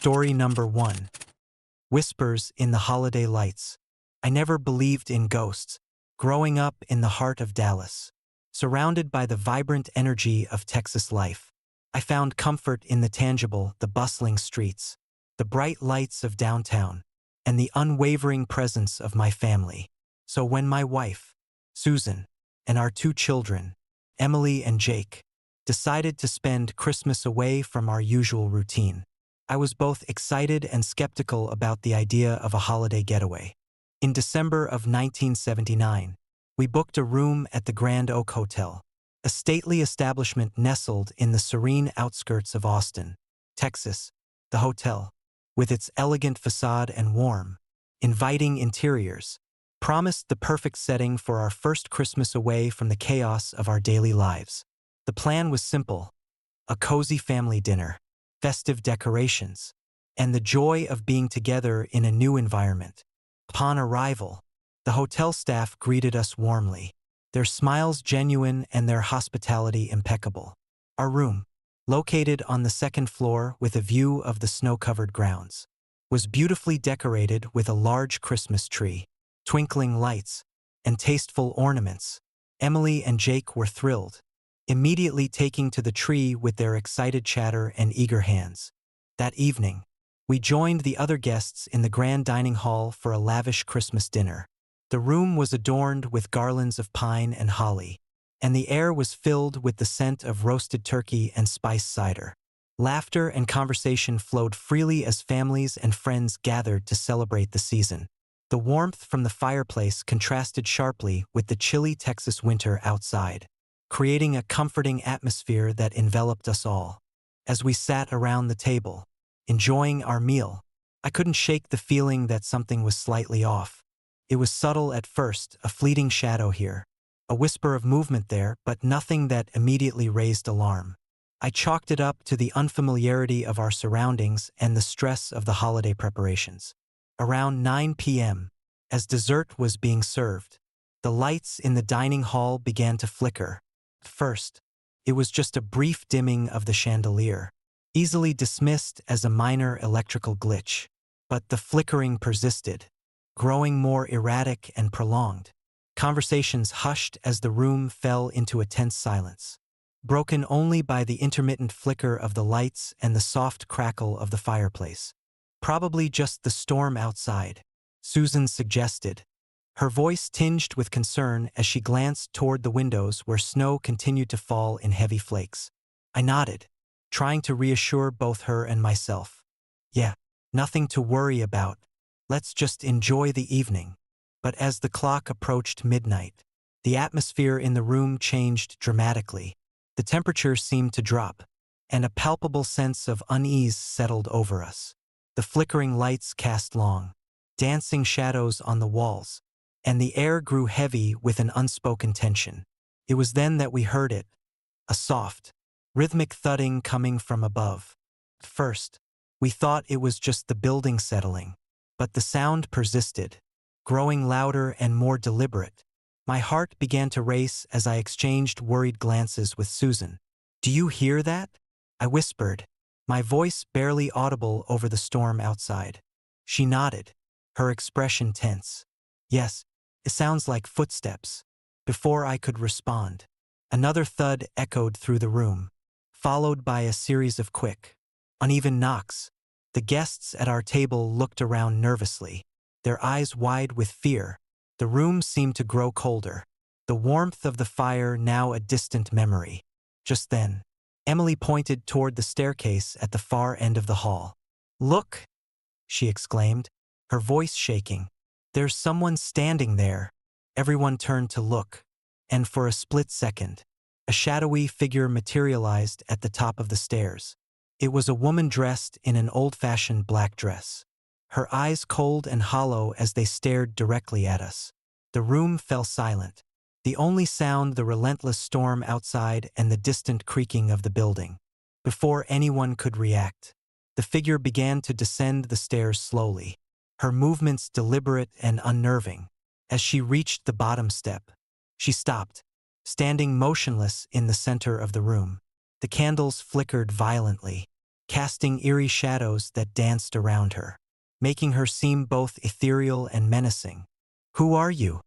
Story number 1. Whispers in the Holiday Lights. I never believed in ghosts. Growing up in the heart of Dallas, surrounded by the vibrant energy of Texas life, I found comfort in the tangible, the bustling streets, the bright lights of downtown, and the unwavering presence of my family. So when my wife, Susan, and our 2 children, Emily and Jake, decided to spend Christmas away from our usual routine, I was both excited and skeptical about the idea of a holiday getaway. In December of 1979, we booked a room at the Grand Oak Hotel, a stately establishment nestled in the serene outskirts of Austin, Texas. The hotel, with its elegant facade and warm, inviting interiors, promised the perfect setting for our first Christmas away from the chaos of our daily lives. The plan was simple: a cozy family dinner, festive decorations, and the joy of being together in a new environment. Upon arrival, the hotel staff greeted us warmly, their smiles genuine and their hospitality impeccable. Our room, located on the 2nd floor with a view of the snow-covered grounds, was beautifully decorated with a large Christmas tree, twinkling lights, and tasteful ornaments. Emily and Jake were thrilled, immediately taking to the tree with their excited chatter and eager hands. That evening, we joined the other guests in the grand dining hall for a lavish Christmas dinner. The room was adorned with garlands of pine and holly, and the air was filled with the scent of roasted turkey and spiced cider. Laughter and conversation flowed freely as families and friends gathered to celebrate the season. The warmth from the fireplace contrasted sharply with the chilly Texas winter outside, creating a comforting atmosphere that enveloped us all. As we sat around the table, enjoying our meal, I couldn't shake the feeling that something was slightly off. It was subtle at first, a fleeting shadow here, a whisper of movement there, but nothing that immediately raised alarm. I chalked it up to the unfamiliarity of our surroundings and the stress of the holiday preparations. Around 9 p.m., as dessert was being served, the lights in the dining hall began to flicker. At first, it was just a brief dimming of the chandelier, easily dismissed as a minor electrical glitch. But the flickering persisted, growing more erratic and prolonged. Conversations hushed as the room fell into a tense silence, broken only by the intermittent flicker of the lights and the soft crackle of the fireplace. Probably just the storm outside, Susan suggested, her voice tinged with concern as she glanced toward the windows where snow continued to fall in heavy flakes. I nodded, trying to reassure both her and myself. Yeah, nothing to worry about. Let's just enjoy the evening. But as the clock approached midnight, the atmosphere in the room changed dramatically. The temperature seemed to drop, and a palpable sense of unease settled over us. The flickering lights cast long, dancing shadows on the walls, and the air grew heavy with an unspoken tension. It was then that we heard it, a soft, rhythmic thudding coming from above. At first, we thought it was just the building settling, but the sound persisted, growing louder and more deliberate. My heart began to race as I exchanged worried glances with Susan. "Do you hear that?" I whispered, my voice barely audible over the storm outside. She nodded, her expression tense. "Yes, it sounds like footsteps." Before I could respond, another thud echoed through the room, followed by a series of quick, uneven knocks. The guests at our table looked around nervously, their eyes wide with fear. The room seemed to grow colder, the warmth of the fire now a distant memory. Just then, Emily pointed toward the staircase at the far end of the hall. "Look!" she exclaimed, her voice shaking. "There's someone standing there." Everyone turned to look, and for a split second, a shadowy figure materialized at the top of the stairs. It was a woman dressed in an old-fashioned black dress, her eyes cold and hollow as they stared directly at us. The room fell silent, the only sound the relentless storm outside and the distant creaking of the building. Before anyone could react, the figure began to descend the stairs slowly, her movements deliberate and unnerving. As she reached the bottom step, she stopped, standing motionless in the center of the room. The candles flickered violently, casting eerie shadows that danced around her, making her seem both ethereal and menacing. "Who are you?"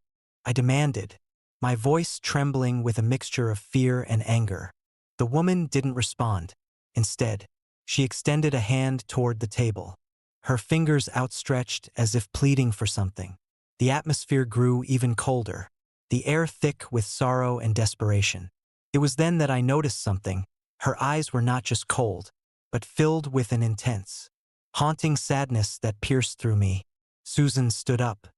I demanded, my voice trembling with a mixture of fear and anger. The woman didn't respond. Instead, she extended a hand toward the table, her fingers outstretched as if pleading for something. The atmosphere grew even colder, the air thick with sorrow and desperation. It was then that I noticed something. Her eyes were not just cold, but filled with an intense, haunting sadness that pierced through me. Susan stood up,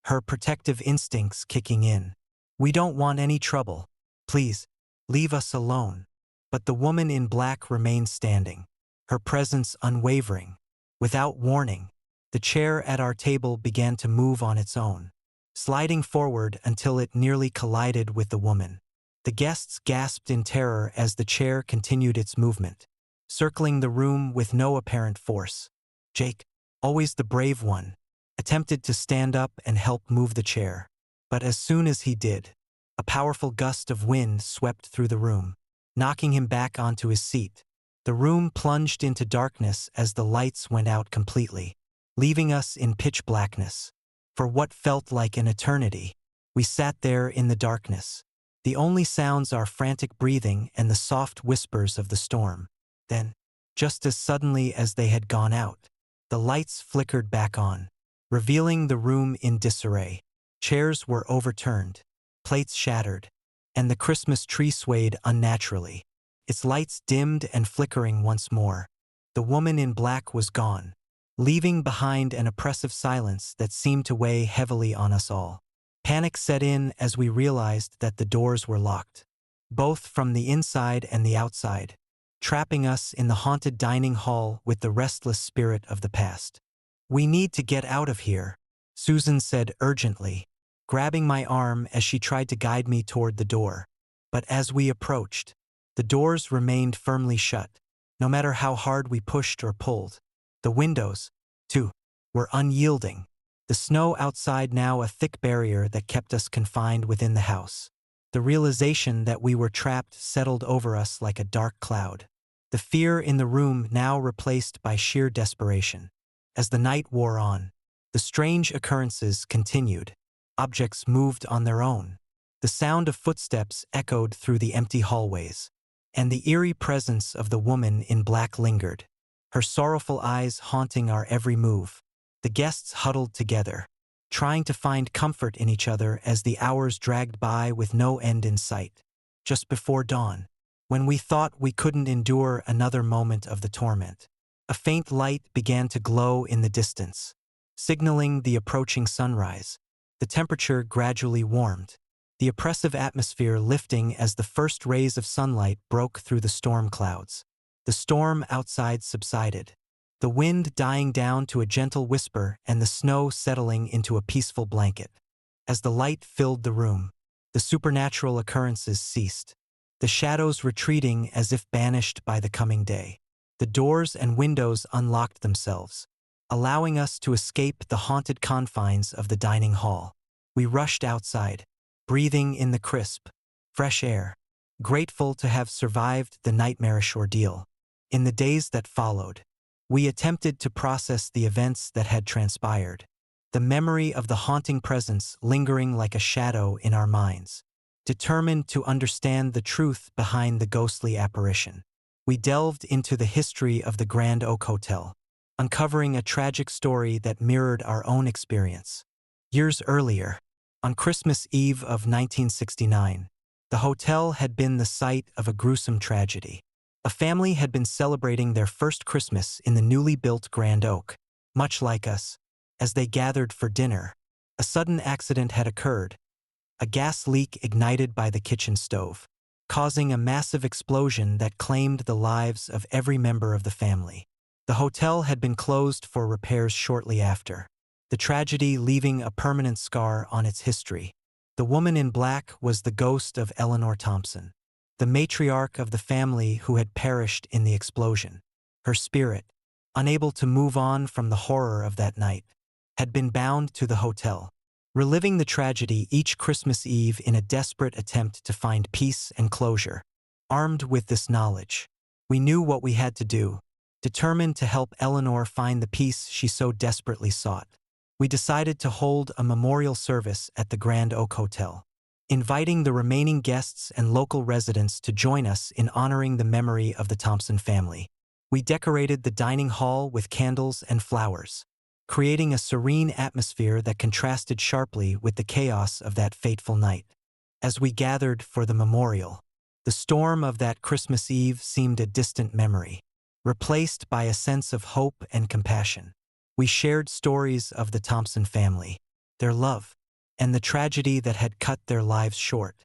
her protective instincts kicking in. "We don't want any trouble. Please, leave us alone." But the woman in black remained standing, her presence unwavering. Without warning, the chair at our table began to move on its own, sliding forward until it nearly collided with the woman. The guests gasped in terror as the chair continued its movement, circling the room with no apparent force. Jake, always the brave one, attempted to stand up and help move the chair. But as soon as he did, a powerful gust of wind swept through the room, knocking him back onto his seat. The room plunged into darkness as the lights went out completely, leaving us in pitch blackness. For what felt like an eternity, we sat there in the darkness, the only sounds our frantic breathing and the soft whispers of the storm. Then, just as suddenly as they had gone out, the lights flickered back on, revealing the room in disarray. Chairs were overturned, plates shattered, and the Christmas tree swayed unnaturally, its lights dimmed and flickering once more. The woman in black was gone, leaving behind an oppressive silence that seemed to weigh heavily on us all. Panic set in as we realized that the doors were locked, both from the inside and the outside, trapping us in the haunted dining hall with the restless spirit of the past. "We need to get out of here," Susan said urgently, grabbing my arm as she tried to guide me toward the door. But as we approached, the doors remained firmly shut, no matter how hard we pushed or pulled. The windows, too, were unyielding, the snow outside now a thick barrier that kept us confined within the house. The realization that we were trapped settled over us like a dark cloud, the fear in the room now replaced by sheer desperation. As the night wore on, the strange occurrences continued. Objects moved on their own. The sound of footsteps echoed through the empty hallways, and the eerie presence of the woman in black lingered, her sorrowful eyes haunting our every move. The guests huddled together, trying to find comfort in each other as the hours dragged by with no end in sight. Just before dawn, when we thought we couldn't endure another moment of the torment, a faint light began to glow in the distance, signaling the approaching sunrise. The temperature gradually warmed, the oppressive atmosphere lifting as the first rays of sunlight broke through the storm clouds. The storm outside subsided, the wind dying down to a gentle whisper and the snow settling into a peaceful blanket. As the light filled the room, the supernatural occurrences ceased, the shadows retreating as if banished by the coming day. The doors and windows unlocked themselves, allowing us to escape the haunted confines of the dining hall. We rushed outside, breathing in the crisp, fresh air, grateful to have survived the nightmarish ordeal. In the days that followed, we attempted to process the events that had transpired, the memory of the haunting presence lingering like a shadow in our minds. Determined to understand the truth behind the ghostly apparition, we delved into the history of the Grand Oak Hotel, uncovering a tragic story that mirrored our own experience. Years earlier, on Christmas Eve of 1969, the hotel had been the site of a gruesome tragedy. A family had been celebrating their first Christmas in the newly built Grand Oak. Much like us, as they gathered for dinner, a sudden accident had occurred, a gas leak ignited by the kitchen stove, causing a massive explosion that claimed the lives of every member of the family. The hotel had been closed for repairs shortly after, the tragedy leaving a permanent scar on its history. The woman in black was the ghost of Eleanor Thompson, the matriarch of the family who had perished in the explosion. Her spirit, unable to move on from the horror of that night, had been bound to the hotel, reliving the tragedy each Christmas Eve in a desperate attempt to find peace and closure. Armed with this knowledge, we knew what we had to do: determined to help Eleanor find the peace she so desperately sought. We decided to hold a memorial service at the Grand Oak Hotel, inviting the remaining guests and local residents to join us in honoring the memory of the Thompson family. We decorated the dining hall with candles and flowers, creating a serene atmosphere that contrasted sharply with the chaos of that fateful night. As we gathered for the memorial, the storm of that Christmas Eve seemed a distant memory, replaced by a sense of hope and compassion. We shared stories of the Thompson family, their love, and the tragedy that had cut their lives short.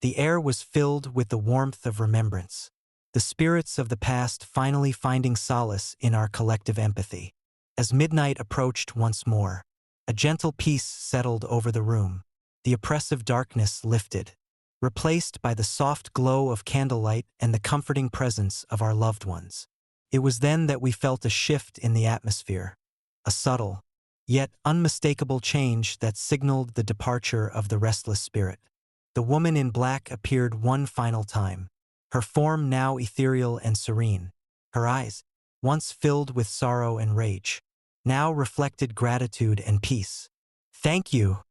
The air was filled with the warmth of remembrance, the spirits of the past finally finding solace in our collective empathy. As midnight approached once more, a gentle peace settled over the room. The oppressive darkness lifted, replaced by the soft glow of candlelight and the comforting presence of our loved ones. It was then that we felt a shift in the atmosphere, a subtle, yet unmistakable change that signaled the departure of the restless spirit. The woman in black appeared one final time, her form now ethereal and serene. Her eyes, once filled with sorrow and rage, now reflected gratitude and peace. "Thank you,"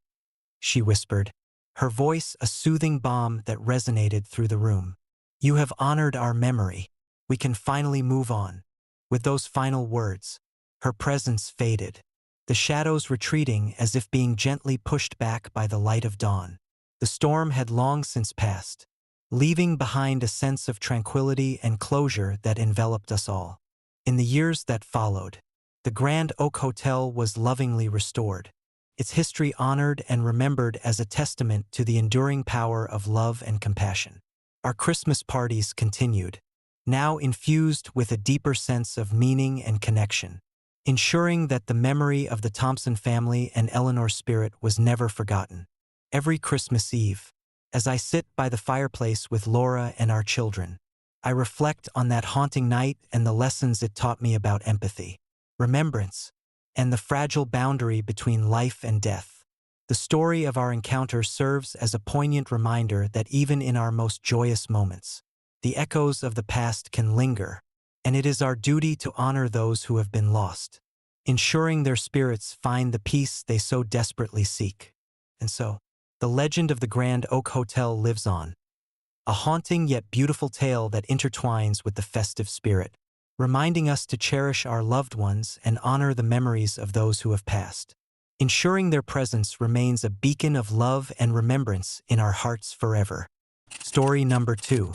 she whispered, her voice a soothing balm that resonated through the room. "You have honored our memory. We can finally move on." With those final words, her presence faded, the shadows retreating as if being gently pushed back by the light of dawn. The storm had long since passed, leaving behind a sense of tranquility and closure that enveloped us all. In the years that followed, the Grand Oak Hotel was lovingly restored, its history honored and remembered as a testament to the enduring power of love and compassion. Our Christmas parties continued, now infused with a deeper sense of meaning and connection, ensuring that the memory of the Thompson family and Eleanor's spirit was never forgotten. Every Christmas Eve, as I sit by the fireplace with Laura and our children, I reflect on that haunting night and the lessons it taught me about empathy, remembrance, and the fragile boundary between life and death. The story of our encounter serves as a poignant reminder that even in our most joyous moments, the echoes of the past can linger, and it is our duty to honor those who have been lost, ensuring their spirits find the peace they so desperately seek. And so, the legend of the Grand Oak Hotel lives on, a haunting yet beautiful tale that intertwines with the festive spirit, reminding us to cherish our loved ones and honor the memories of those who have passed, ensuring their presence remains a beacon of love and remembrance in our hearts forever. Story number 2.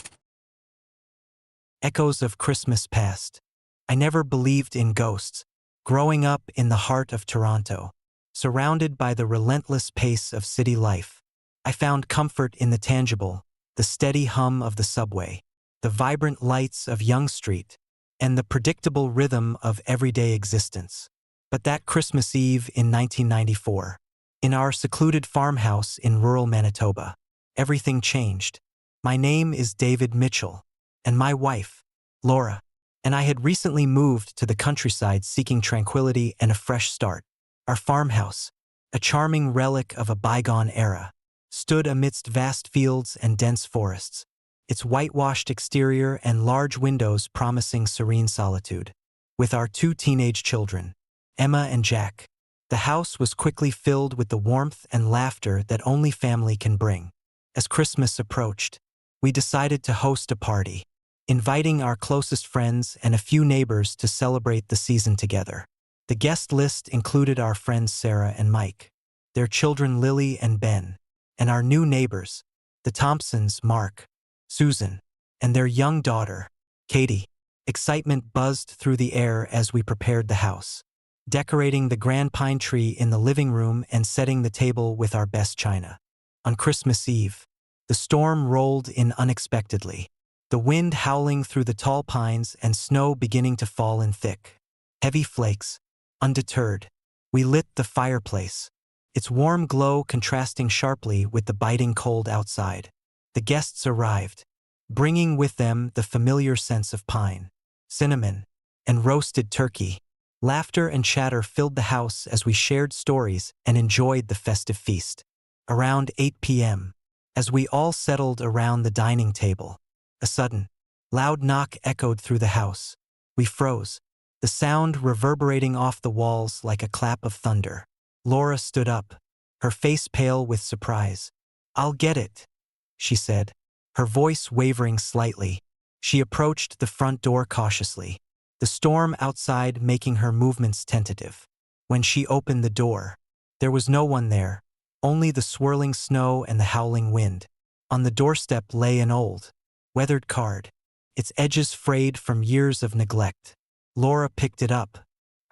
Echoes of Christmas Past. I never believed in ghosts. Growing up in the heart of Toronto, surrounded by the relentless pace of city life, I found comfort in the tangible, the steady hum of the subway, the vibrant lights of Yonge Street, and the predictable rhythm of everyday existence. But that Christmas Eve in 1994, in our secluded farmhouse in rural Manitoba, everything changed. My name is David Mitchell, and my wife, Laura, and I had recently moved to the countryside seeking tranquility and a fresh start. Our farmhouse, a charming relic of a bygone era, stood amidst vast fields and dense forests, its whitewashed exterior and large windows promising serene solitude. With our 2 teenage children, Emma and Jack, the house was quickly filled with the warmth and laughter that only family can bring. As Christmas approached, we decided to host a party, inviting our closest friends and a few neighbors to celebrate the season together. The guest list included our friends Sarah and Mike, their children Lily and Ben, and our new neighbors, the Thompsons, Mark, Susan, and their young daughter, Katie. Excitement buzzed through the air as we prepared the house, decorating the grand pine tree in the living room and setting the table with our best china. On Christmas Eve, the storm rolled in unexpectedly, the wind howling through the tall pines and snow beginning to fall in thick, heavy flakes. Undeterred, we lit the fireplace, its warm glow contrasting sharply with the biting cold outside. The guests arrived, bringing with them the familiar scents of pine, cinnamon, and roasted turkey. Laughter and chatter filled the house as we shared stories and enjoyed the festive feast. Around 8 p.m., as we all settled around the dining table, a sudden, loud knock echoed through the house. We froze, the sound reverberating off the walls like a clap of thunder. Laura stood up, her face pale with surprise. "I'll get it," she said, her voice wavering slightly. She approached the front door cautiously, the storm outside making her movements tentative. When she opened the door, there was no one there, only the swirling snow and the howling wind. On the doorstep lay an old, weathered card, its edges frayed from years of neglect. Laura picked it up,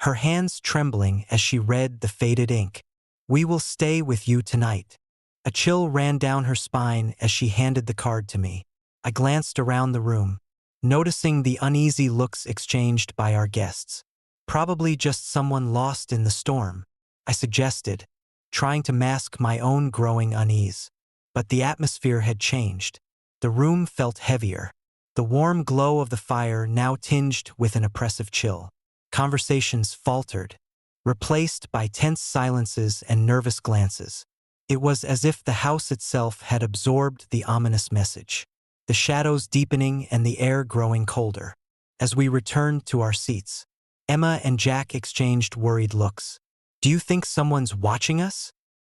her hands trembling as she read the faded ink. "We will stay with you tonight." A chill ran down her spine as she handed the card to me. I glanced around the room, noticing the uneasy looks exchanged by our guests. "Probably just someone lost in the storm," I suggested, trying to mask my own growing unease. But the atmosphere had changed. The room felt heavier, the warm glow of the fire now tinged with an oppressive chill. Conversations faltered, replaced by tense silences and nervous glances. It was as if the house itself had absorbed the ominous message, the shadows deepening and the air growing colder. As we returned to our seats, Emma and Jack exchanged worried looks. "Do you think someone's watching us?"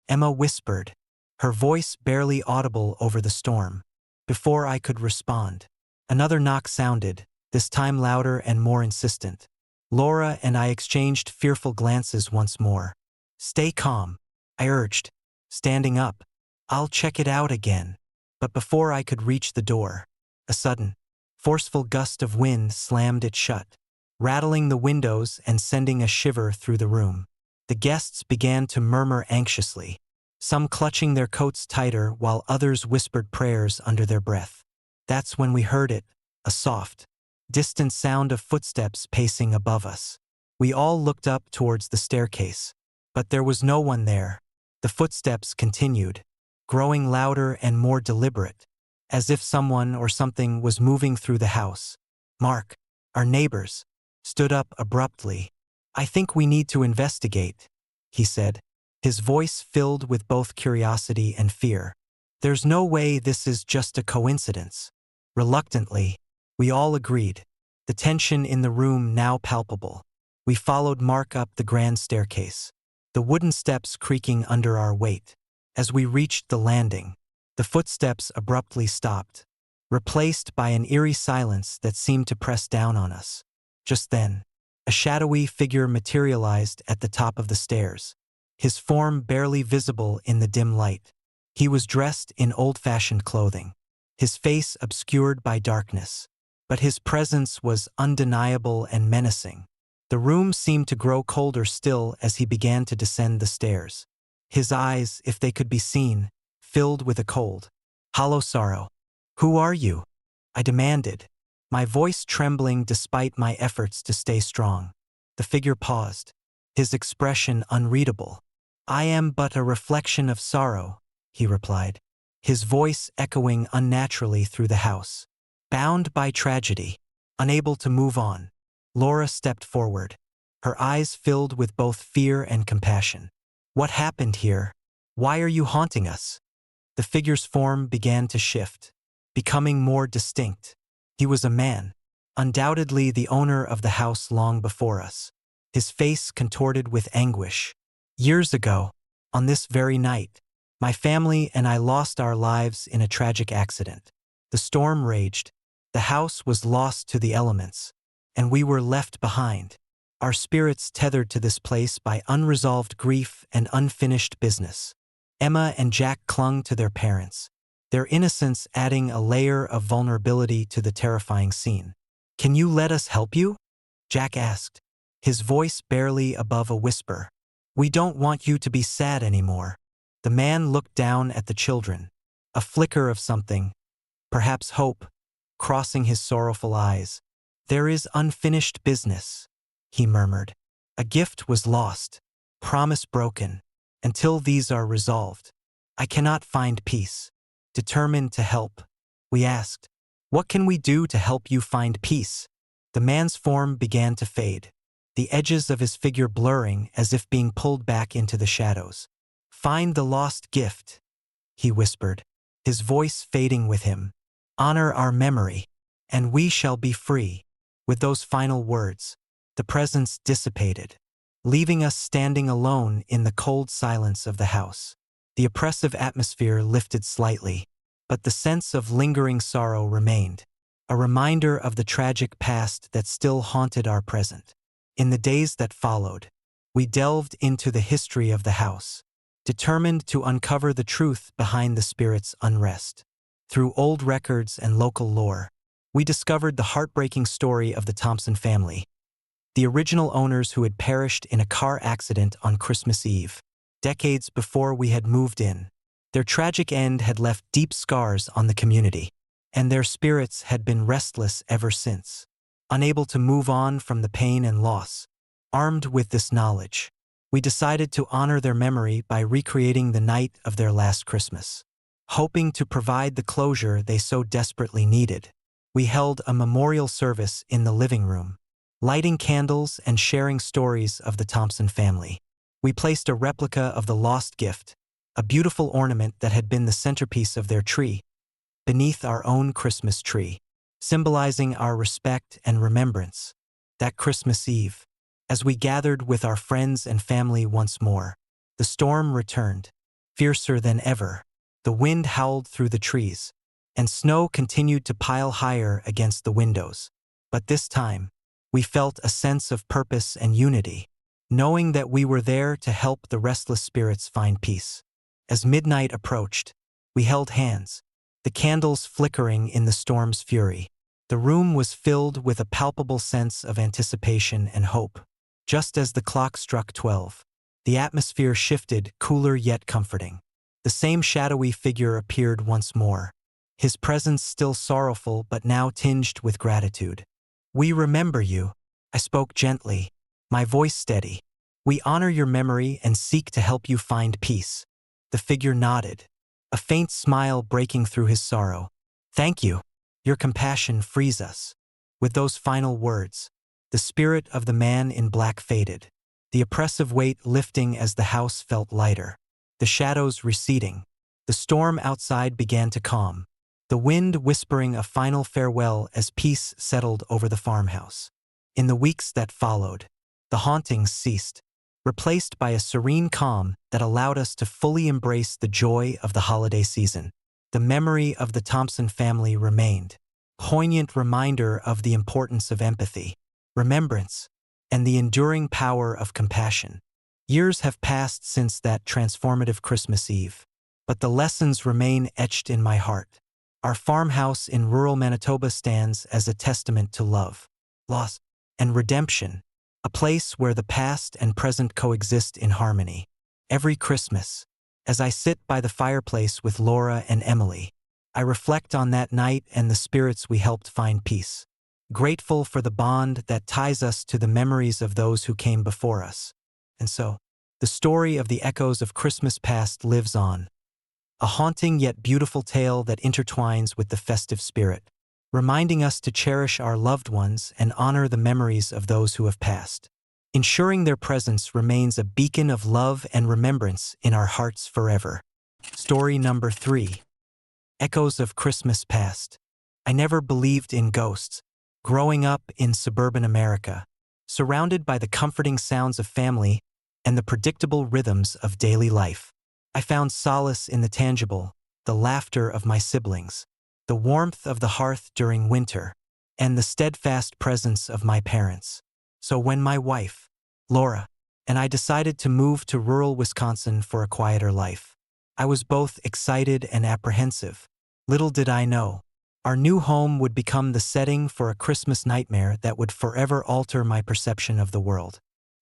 Emma whispered, her voice barely audible over the storm. Before I could respond, another knock sounded, this time louder and more insistent. Laura and I exchanged fearful glances once more. "Stay calm," I urged, standing up. "I'll check it out again." But before I could reach the door, a sudden, forceful gust of wind slammed it shut, rattling the windows and sending a shiver through the room. The guests began to murmur anxiously, some clutching their coats tighter while others whispered prayers under their breath. That's when we heard it, a soft, distant sound of footsteps pacing above us. We all looked up towards the staircase, but there was no one there. The footsteps continued, growing louder and more deliberate, as if someone or something was moving through the house. Mark, our neighbors, stood up abruptly. "I think we need to investigate," he said, his voice filled with both curiosity and fear. "There's no way this is just a coincidence." Reluctantly, we all agreed, the tension in the room now palpable. We followed Mark up the grand staircase, the wooden steps creaking under our weight. As we reached the landing, the footsteps abruptly stopped, replaced by an eerie silence that seemed to press down on us. Just then, a shadowy figure materialized at the top of the stairs, his form barely visible in the dim light. He was dressed in old-fashioned clothing, his face obscured by darkness, but his presence was undeniable and menacing. The room seemed to grow colder still as he began to descend the stairs. His eyes, if they could be seen, filled with a cold, hollow sorrow. "Who are you?" I demanded, my voice trembling despite my efforts to stay strong. The figure paused, his expression unreadable. "I am but a reflection of sorrow," he replied, his voice echoing unnaturally through the house. Bound by tragedy, unable to move on, Laura stepped forward, her eyes filled with both fear and compassion. "What happened here? Why are you haunting us?" The figure's form began to shift, becoming more distinct. He was a man, undoubtedly the owner of the house long before us, his face contorted with anguish. "Years ago, on this very night, my family and I lost our lives in a tragic accident. The storm raged, the house was lost to the elements, and we were left behind, our spirits tethered to this place by unresolved grief and unfinished business." Emma and Jack clung to their parents, their innocence adding a layer of vulnerability to the terrifying scene. "Can you let us help you?" Jack asked, his voice barely above a whisper. "We don't want you to be sad anymore." The man looked down at the children, a flicker of something, perhaps hope, crossing his sorrowful eyes. "There is unfinished business," he murmured. "A gift was lost, promise broken. Until these are resolved, I cannot find peace." Determined to help, we asked, "What can we do to help you find peace?" The man's form began to fade, the edges of his figure blurring as if being pulled back into the shadows. "Find the lost gift," he whispered, his voice fading with him. "Honor our memory, and we shall be free." With those final words, the presence dissipated, leaving us standing alone in the cold silence of the house. The oppressive atmosphere lifted slightly, but the sense of lingering sorrow remained, a reminder of the tragic past that still haunted our present. In the days that followed, we delved into the history of the house, determined to uncover the truth behind the spirit's unrest. Through old records and local lore, we discovered the heartbreaking story of the Thompson family, the original owners who had perished in a car accident on Christmas Eve, decades before we had moved in. Their tragic end had left deep scars on the community, and their spirits had been restless ever since. Unable to move on from the pain and loss, armed with this knowledge, we decided to honor their memory by recreating the night of their last Christmas. Hoping to provide the closure they so desperately needed, we held a memorial service in the living room, lighting candles and sharing stories of the Thompson family. We placed a replica of the lost gift, a beautiful ornament that had been the centerpiece of their tree, beneath our own Christmas tree, symbolizing our respect and remembrance. That Christmas Eve, as we gathered with our friends and family once more, the storm returned, fiercer than ever. The wind howled through the trees, and snow continued to pile higher against the windows. But this time, we felt a sense of purpose and unity, knowing that we were there to help the restless spirits find peace. As midnight approached, we held hands, the candles flickering in the storm's fury. The room was filled with a palpable sense of anticipation and hope. Just as the clock struck 12, the atmosphere shifted, cooler yet comforting. The same shadowy figure appeared once more, his presence still sorrowful but now tinged with gratitude. "We remember you," I spoke gently, my voice steady. "We honor your memory and seek to help you find peace." The figure nodded, a faint smile breaking through his sorrow. "Thank you. Your compassion frees us." With those final words, the spirit of the man in black faded, the oppressive weight lifting as the house felt lighter. The shadows receding, the storm outside began to calm, the wind whispering a final farewell as peace settled over the farmhouse. In the weeks that followed, the hauntings ceased, replaced by a serene calm that allowed us to fully embrace the joy of the holiday season. The memory of the Thompson family remained, a poignant reminder of the importance of empathy, remembrance, and the enduring power of compassion. Years have passed since that transformative Christmas Eve, but the lessons remain etched in my heart. Our farmhouse in rural Manitoba stands as a testament to love, loss, and redemption, a place where the past and present coexist in harmony. Every Christmas, as I sit by the fireplace with Laura and Emily, I reflect on that night and the spirits we helped find peace, grateful for the bond that ties us to the memories of those who came before us. And so, the story of the echoes of Christmas past lives on, a haunting yet beautiful tale that intertwines with the festive spirit, reminding us to cherish our loved ones and honor the memories of those who have passed. Ensuring their presence remains a beacon of love and remembrance in our hearts forever. Story number 3. Echoes of Christmas Past. I never believed in ghosts. Growing up in suburban America, surrounded by the comforting sounds of family and the predictable rhythms of daily life, I found solace in the tangible, the laughter of my siblings, the warmth of the hearth during winter, and the steadfast presence of my parents. So when my wife, Laura, and I decided to move to rural Wisconsin for a quieter life, I was both excited and apprehensive. Little did I know, our new home would become the setting for a Christmas nightmare that would forever alter my perception of the world.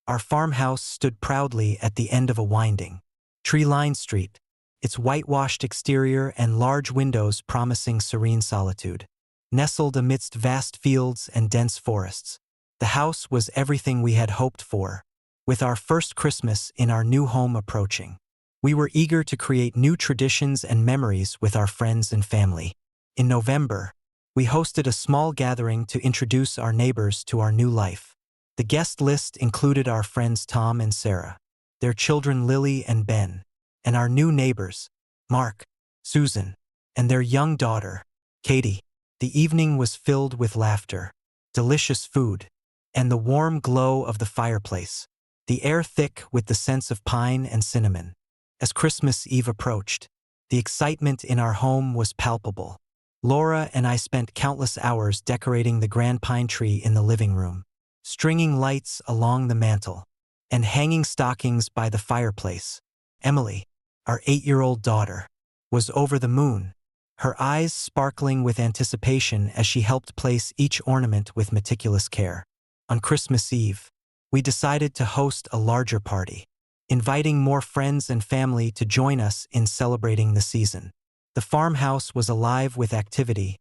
Our farmhouse stood proudly at the end of a winding, tree-lined street, its whitewashed exterior and large windows promising serene solitude. Nestled amidst vast fields and dense forests, the house was everything we had hoped for. With our first Christmas in our new home approaching, we were eager to create new traditions and memories with our friends and family. In November, we hosted a small gathering to introduce our neighbors to our new life. The guest list included our friends Tom and Sarah, their children Lily and Ben, and our new neighbors, Mark, Susan, and their young daughter, Katie. The evening was filled with laughter, delicious food, and the warm glow of the fireplace, the air thick with the scents of pine and cinnamon. As Christmas Eve approached, the excitement in our home was palpable. Laura and I spent countless hours decorating the grand pine tree in the living room, stringing lights along the mantel, and hanging stockings by the fireplace. Emily, our 8-year-old daughter, was over the moon, her eyes sparkling with anticipation as she helped place each ornament with meticulous care. On Christmas Eve, we decided to host a larger party, inviting more friends and family to join us in celebrating the season. The farmhouse was alive with activity,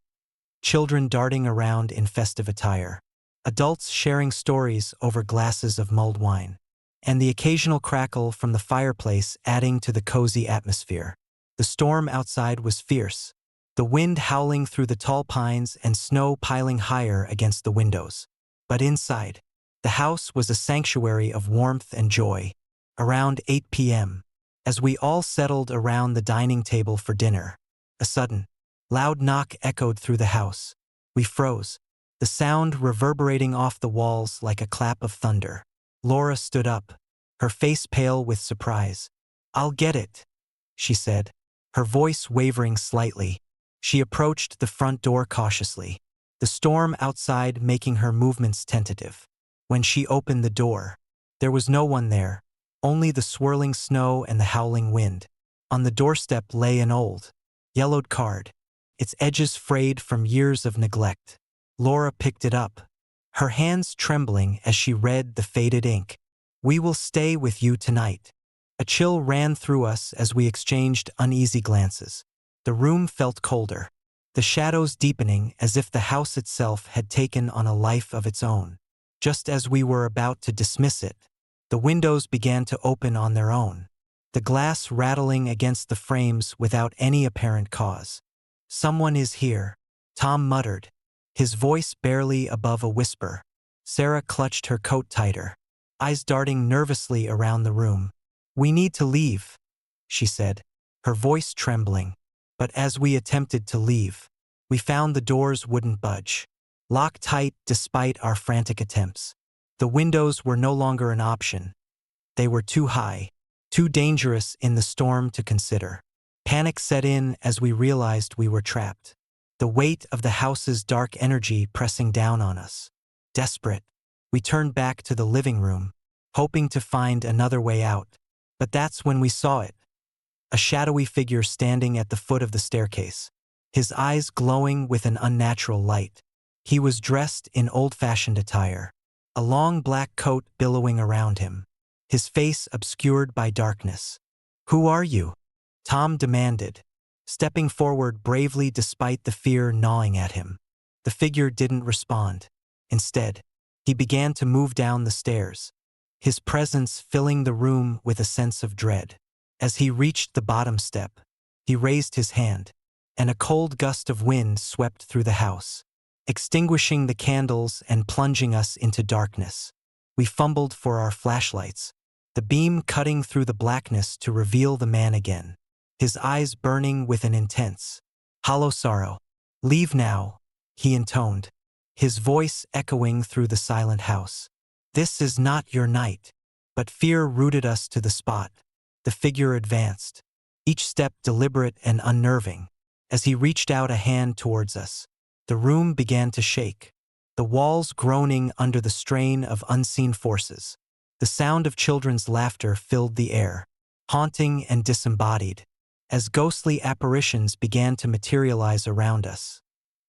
children darting around in festive attire, adults sharing stories over glasses of mulled wine, and the occasional crackle from the fireplace adding to the cozy atmosphere. The storm outside was fierce, the wind howling through the tall pines and snow piling higher against the windows. But inside, the house was a sanctuary of warmth and joy. Around 8 p.m., as we all settled around the dining table for dinner, a sudden, loud knock echoed through the house. We froze, the sound reverberating off the walls like a clap of thunder. Laura stood up, her face pale with surprise. "I'll get it," she said, her voice wavering slightly. She approached the front door cautiously, the storm outside making her movements tentative. When she opened the door, there was no one there, only the swirling snow and the howling wind. On the doorstep lay an old, yellowed card, its edges frayed from years of neglect. Laura picked it up, her hands trembling as she read the faded ink. "We will stay with you tonight." A chill ran through us as we exchanged uneasy glances. The room felt colder, the shadows deepening as if the house itself had taken on a life of its own. Just as we were about to dismiss it, the windows began to open on their own, the glass rattling against the frames without any apparent cause. "Someone is here," Tom muttered, his voice barely above a whisper. Sarah clutched her coat tighter, eyes darting nervously around the room. "We need to leave," she said, her voice trembling. But as we attempted to leave, we found the doors wouldn't budge, locked tight despite our frantic attempts. The windows were no longer an option. They were too high, too dangerous in the storm to consider. Panic set in as we realized we were trapped, the weight of the house's dark energy pressing down on us. Desperate, we turned back to the living room, hoping to find another way out. But that's when we saw it. A shadowy figure standing at the foot of the staircase, his eyes glowing with an unnatural light. He was dressed in old-fashioned attire, a long black coat billowing around him, his face obscured by darkness. "Who are you?" Tom demanded, stepping forward bravely despite the fear gnawing at him. The figure didn't respond. Instead, he began to move down the stairs, his presence filling the room with a sense of dread. As he reached the bottom step, he raised his hand, and a cold gust of wind swept through the house, extinguishing the candles and plunging us into darkness. We fumbled for our flashlights, the beam cutting through the blackness to reveal the man again, his eyes burning with an intense, hollow sorrow. "Leave now," he intoned, his voice echoing through the silent house. "This is not your night." But fear rooted us to the spot. The figure advanced, each step deliberate and unnerving. As he reached out a hand towards us, the room began to shake, the walls groaning under the strain of unseen forces. The sound of children's laughter filled the air, haunting and disembodied, as ghostly apparitions began to materialize around us.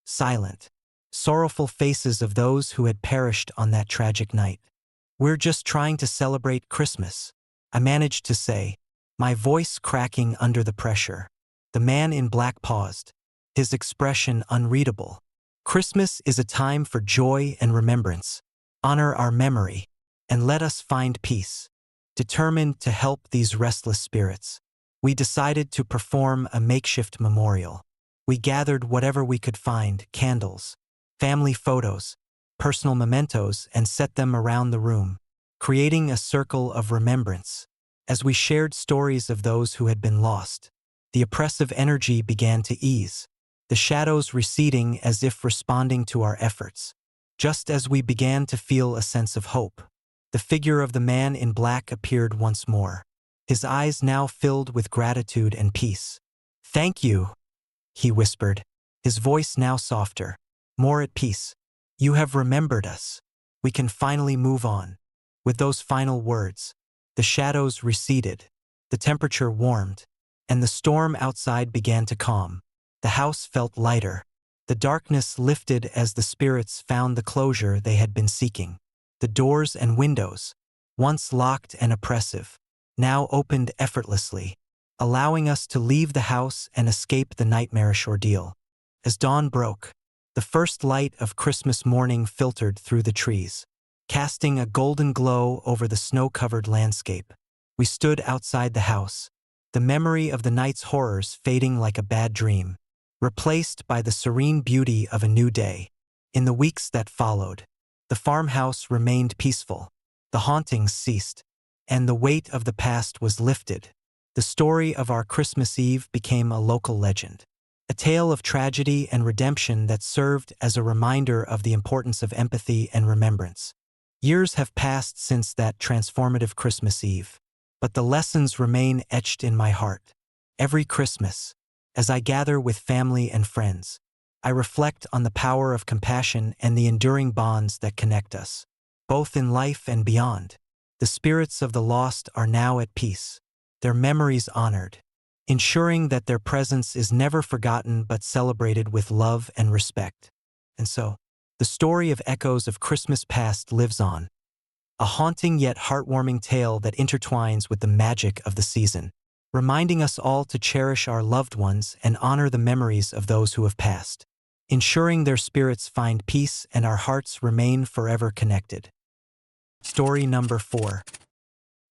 Silent, sorrowful faces of those who had perished on that tragic night. "We're just trying to celebrate Christmas," I managed to say, my voice cracking under the pressure. The man in black paused, his expression unreadable. "Christmas is a time for joy and remembrance. Honor our memory, and let us find peace." Determined to help these restless spirits, we decided to perform a makeshift memorial. We gathered whatever we could find, candles, family photos, personal mementos, and set them around the room, creating a circle of remembrance. As we shared stories of those who had been lost, the oppressive energy began to ease, the shadows receding as if responding to our efforts. Just as we began to feel a sense of hope, the figure of the man in black appeared once more, his eyes now filled with gratitude and peace. "Thank you," he whispered, his voice now softer, more at peace. "You have remembered us. We can finally move on." With those final words, the shadows receded, the temperature warmed, and the storm outside began to calm. The house felt lighter. The darkness lifted as the spirits found the closure they had been seeking. The doors and windows, once locked and oppressive, now opened effortlessly, allowing us to leave the house and escape the nightmarish ordeal. As dawn broke, the first light of Christmas morning filtered through the trees, casting a golden glow over the snow-covered landscape. We stood outside the house, the memory of the night's horrors fading like a bad dream, replaced by the serene beauty of a new day. In the weeks that followed, the farmhouse remained peaceful, the hauntings ceased, and the weight of the past was lifted. The story of our Christmas Eve became a local legend, a tale of tragedy and redemption that served as a reminder of the importance of empathy and remembrance. Years have passed since that transformative Christmas Eve, but the lessons remain etched in my heart. Every Christmas, as I gather with family and friends, I reflect on the power of compassion and the enduring bonds that connect us, both in life and beyond. The spirits of the lost are now at peace, their memories honored, ensuring that their presence is never forgotten but celebrated with love and respect. And so, the story of echoes of Christmas past lives on, a haunting yet heartwarming tale that intertwines with the magic of the season, reminding us all to cherish our loved ones and honor the memories of those who have passed, ensuring their spirits find peace and our hearts remain forever connected. Story number 4.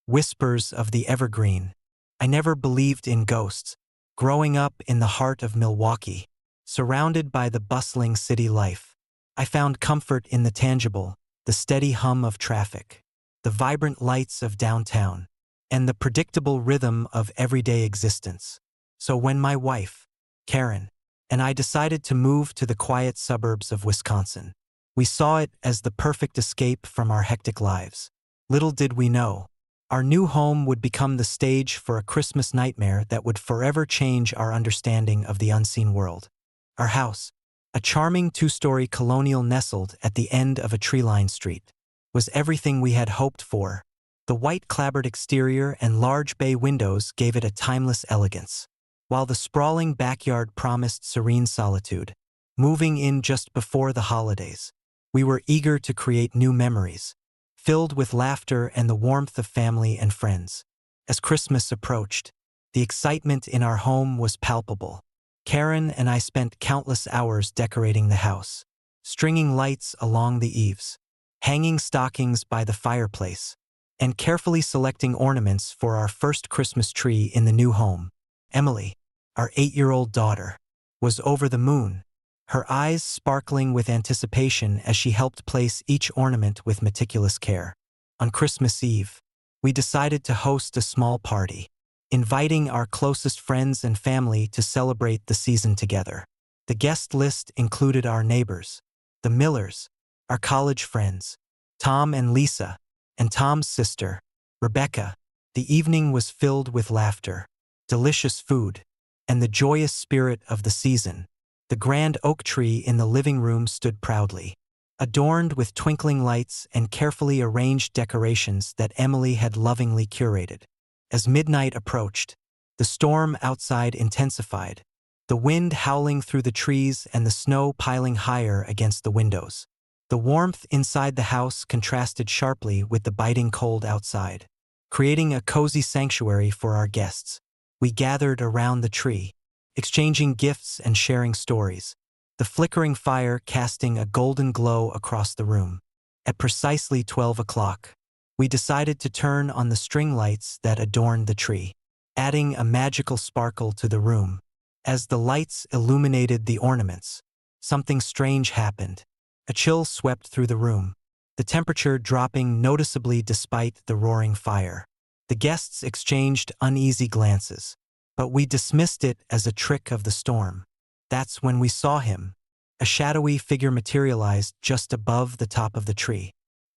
Whispers of the Evergreen. I never believed in ghosts. Growing up in the heart of Milwaukee, surrounded by the bustling city life, I found comfort in the tangible, the steady hum of traffic, the vibrant lights of downtown, and the predictable rhythm of everyday existence. So when my wife, Karen, and I decided to move to the quiet suburbs of Wisconsin, we saw it as the perfect escape from our hectic lives. Little did we know, our new home would become the stage for a Christmas nightmare that would forever change our understanding of the unseen world. Our house, a charming 2-story colonial nestled at the end of a tree-lined street, was everything we had hoped for. The white clapboard exterior and large bay windows gave it a timeless elegance, while the sprawling backyard promised serene solitude. Moving in just before the holidays, we were eager to create new memories, filled with laughter and the warmth of family and friends. As Christmas approached, the excitement in our home was palpable. Karen and I spent countless hours decorating the house, stringing lights along the eaves, hanging stockings by the fireplace, and carefully selecting ornaments for our first Christmas tree in the new home. Emily, our 8-year-old daughter, was over the moon, her eyes sparkling with anticipation as she helped place each ornament with meticulous care. On Christmas Eve, we decided to host a small party, inviting our closest friends and family to celebrate the season together. The guest list included our neighbors, the Millers, our college friends, Tom and Lisa, and Tom's sister, Rebecca. The evening was filled with laughter, delicious food, and the joyous spirit of the season. The grand oak tree in the living room stood proudly, adorned with twinkling lights and carefully arranged decorations that Emily had lovingly curated. As midnight approached, the storm outside intensified, the wind howling through the trees and the snow piling higher against the windows. The warmth inside the house contrasted sharply with the biting cold outside, creating a cozy sanctuary for our guests. We gathered around the tree, exchanging gifts and sharing stories, the flickering fire casting a golden glow across the room. At precisely 12 o'clock, we decided to turn on the string lights that adorned the tree, adding a magical sparkle to the room. As the lights illuminated the ornaments, something strange happened. A chill swept through the room, the temperature dropping noticeably despite the roaring fire. The guests exchanged uneasy glances, but we dismissed it as a trick of the storm. That's when we saw him, A shadowy figure materialized just above the top of the tree,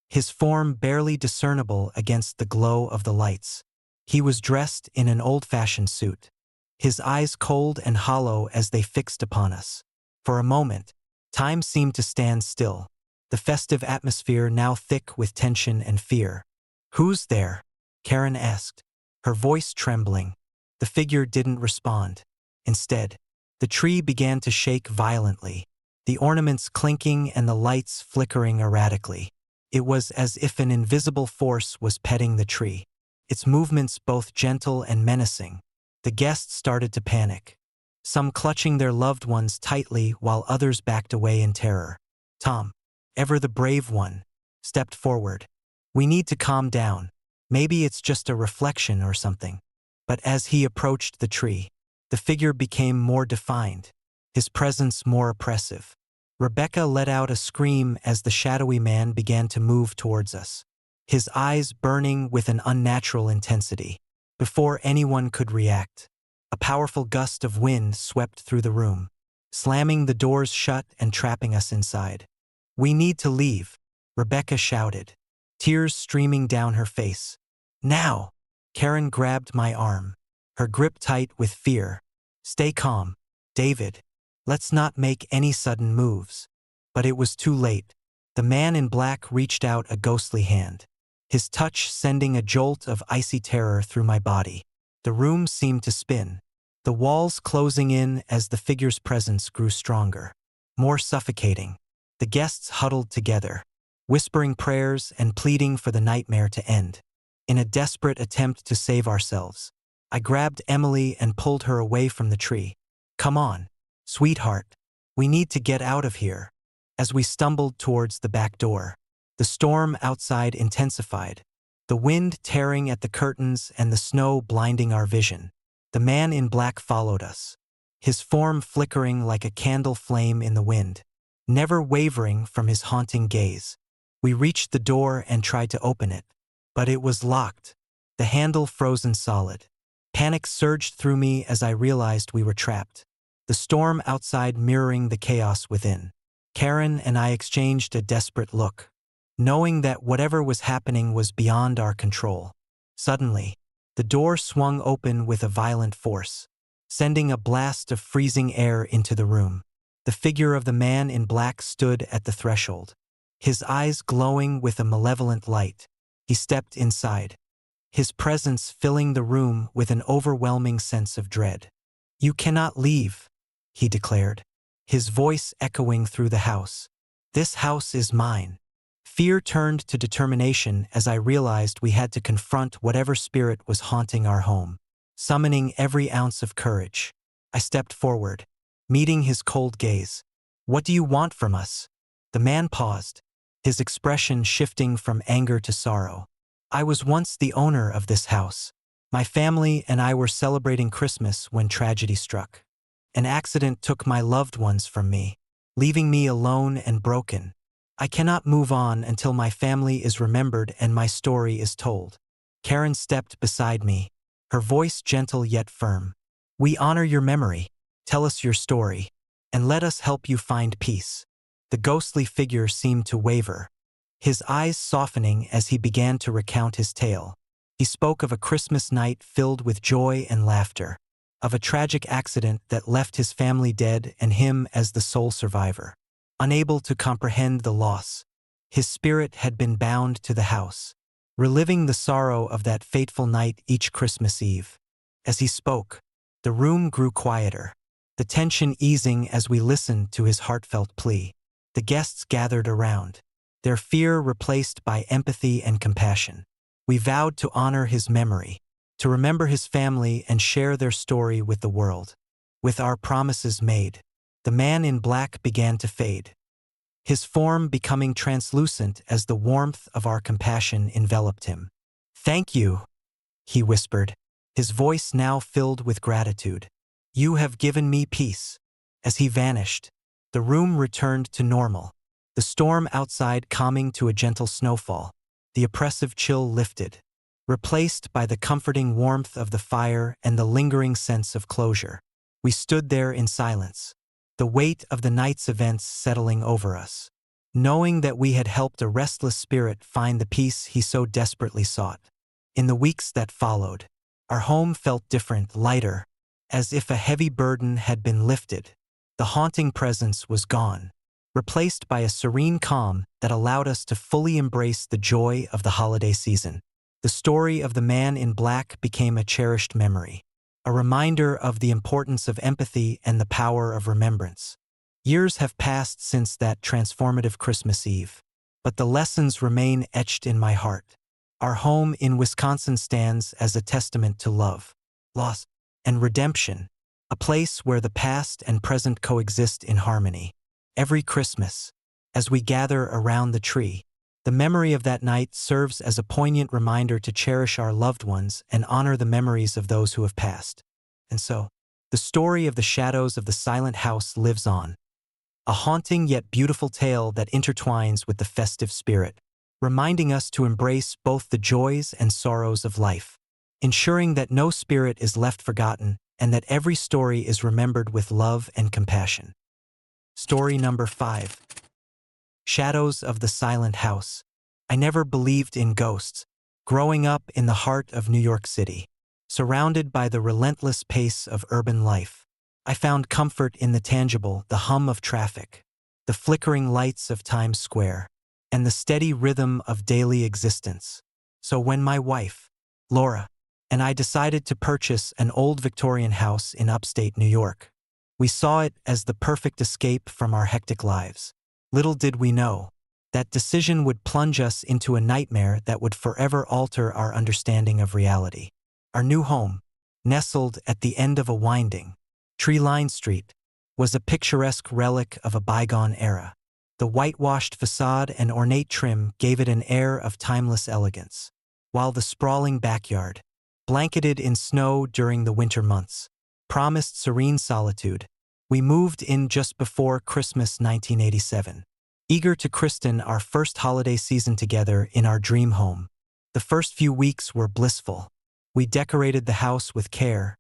his form barely discernible against the glow of the lights. He was dressed in an old-fashioned suit, his eyes cold and hollow as they fixed upon us. For a moment, time seemed to stand still, the festive atmosphere now thick with tension and fear. "Who's there?" Karen asked, her voice trembling. The figure didn't respond. Instead, the tree began to shake violently, the ornaments clinking and the lights flickering erratically. It was as if an invisible force was petting the tree, its movements both gentle and menacing. The guests started to panic, some clutching their loved ones tightly while others backed away in terror. Tom, ever the brave one, stepped forward. "We need to calm down. Maybe it's just a reflection or something." But as he approached the tree, the figure became more defined, his presence more oppressive. Rebecca let out a scream as the shadowy man began to move towards us, his eyes burning with an unnatural intensity. Before anyone could react, a powerful gust of wind swept through the room, slamming the doors shut and trapping us inside. "We need to leave," Rebecca shouted, tears streaming down her face. "Now!" Karen grabbed my arm, her grip tight with fear. "Stay calm, David. Let's not make any sudden moves." But it was too late. The man in black reached out a ghostly hand, his touch sending a jolt of icy terror through my body. The room seemed to spin, the walls closing in as the figure's presence grew stronger, more suffocating. The guests huddled together, whispering prayers and pleading for the nightmare to end. In a desperate attempt to save ourselves, I grabbed Emily and pulled her away from the tree. "Come on, sweetheart. We need to get out of here." As we stumbled towards the back door, the storm outside intensified, the wind tearing at the curtains and the snow blinding our vision. The man in black followed us, his form flickering like a candle flame in the wind, never wavering from his haunting gaze. We reached the door and tried to open it, but it was locked, the handle frozen solid. Panic surged through me as I realized we were trapped, the storm outside mirroring the chaos within. Karen and I exchanged a desperate look, knowing that whatever was happening was beyond our control. Suddenly, the door swung open with a violent force, sending a blast of freezing air into the room. The figure of the man in black stood at the threshold, his eyes glowing with a malevolent light. He stepped inside, his presence filling the room with an overwhelming sense of dread. "You cannot leave," he declared, his voice echoing through the house. "This house is mine." Fear turned to determination as I realized we had to confront whatever spirit was haunting our home. Summoning every ounce of courage, I stepped forward, meeting his cold gaze. "What do you want from us?" The man paused, his expression shifting from anger to sorrow. "I was once the owner of this house. My family and I were celebrating Christmas when tragedy struck. An accident took my loved ones from me, leaving me alone and broken. I cannot move on until my family is remembered and my story is told." Karen stepped beside me, her voice gentle yet firm. "We honor your memory. Tell us your story, and let us help you find peace." The ghostly figure seemed to waver, his eyes softening as he began to recount his tale. He spoke of a Christmas night filled with joy and laughter, of a tragic accident that left his family dead and him as the sole survivor. Unable to comprehend the loss, his spirit had been bound to the house, reliving the sorrow of that fateful night each Christmas Eve. As he spoke, the room grew quieter, the tension easing as we listened to his heartfelt plea. The guests gathered around, their fear replaced by empathy and compassion. We vowed to honor his memory, to remember his family and share their story with the world. With our promises made, the man in black began to fade, his form becoming translucent as the warmth of our compassion enveloped him. "Thank you," he whispered, his voice now filled with gratitude. "You have given me peace." As he vanished, the room returned to normal, the storm outside calming to a gentle snowfall. The oppressive chill lifted, replaced by the comforting warmth of the fire and the lingering sense of closure. We stood there in silence, the weight of the night's events settling over us, knowing that we had helped a restless spirit find the peace he so desperately sought. In the weeks that followed, our home felt different, lighter, as if a heavy burden had been lifted. The haunting presence was gone, replaced by a serene calm that allowed us to fully embrace the joy of the holiday season. The story of the man in black became a cherished memory, a reminder of the importance of empathy and the power of remembrance. Years have passed since that transformative Christmas Eve, but the lessons remain etched in my heart. Our home in Wisconsin stands as a testament to love, loss, and redemption, a place where the past and present coexist in harmony. Every Christmas, as we gather around the tree, the memory of that night serves as a poignant reminder to cherish our loved ones and honor the memories of those who have passed. And so, the story of the shadows of the silent house lives on, a haunting yet beautiful tale that intertwines with the festive spirit, reminding us to embrace both the joys and sorrows of life, ensuring that no spirit is left forgotten and that every story is remembered with love and compassion. Story number 5. Shadows of the Silent House. I never believed in ghosts. Growing up in the heart of New York City, surrounded by the relentless pace of urban life, I found comfort in the tangible, the hum of traffic, the flickering lights of Times Square, and the steady rhythm of daily existence. So when my wife, Laura, and I decided to purchase an old Victorian house in upstate New York, we saw it as the perfect escape from our hectic lives. Little did we know, that decision would plunge us into a nightmare that would forever alter our understanding of reality. Our new home, nestled at the end of a winding, tree-lined street, was a picturesque relic of a bygone era. The whitewashed facade and ornate trim gave it an air of timeless elegance, while the sprawling backyard, blanketed in snow during the winter months, promised serene solitude. We moved in just before Christmas 1987, eager to christen our first holiday season together in our dream home. The first few weeks were blissful. We decorated the house with care.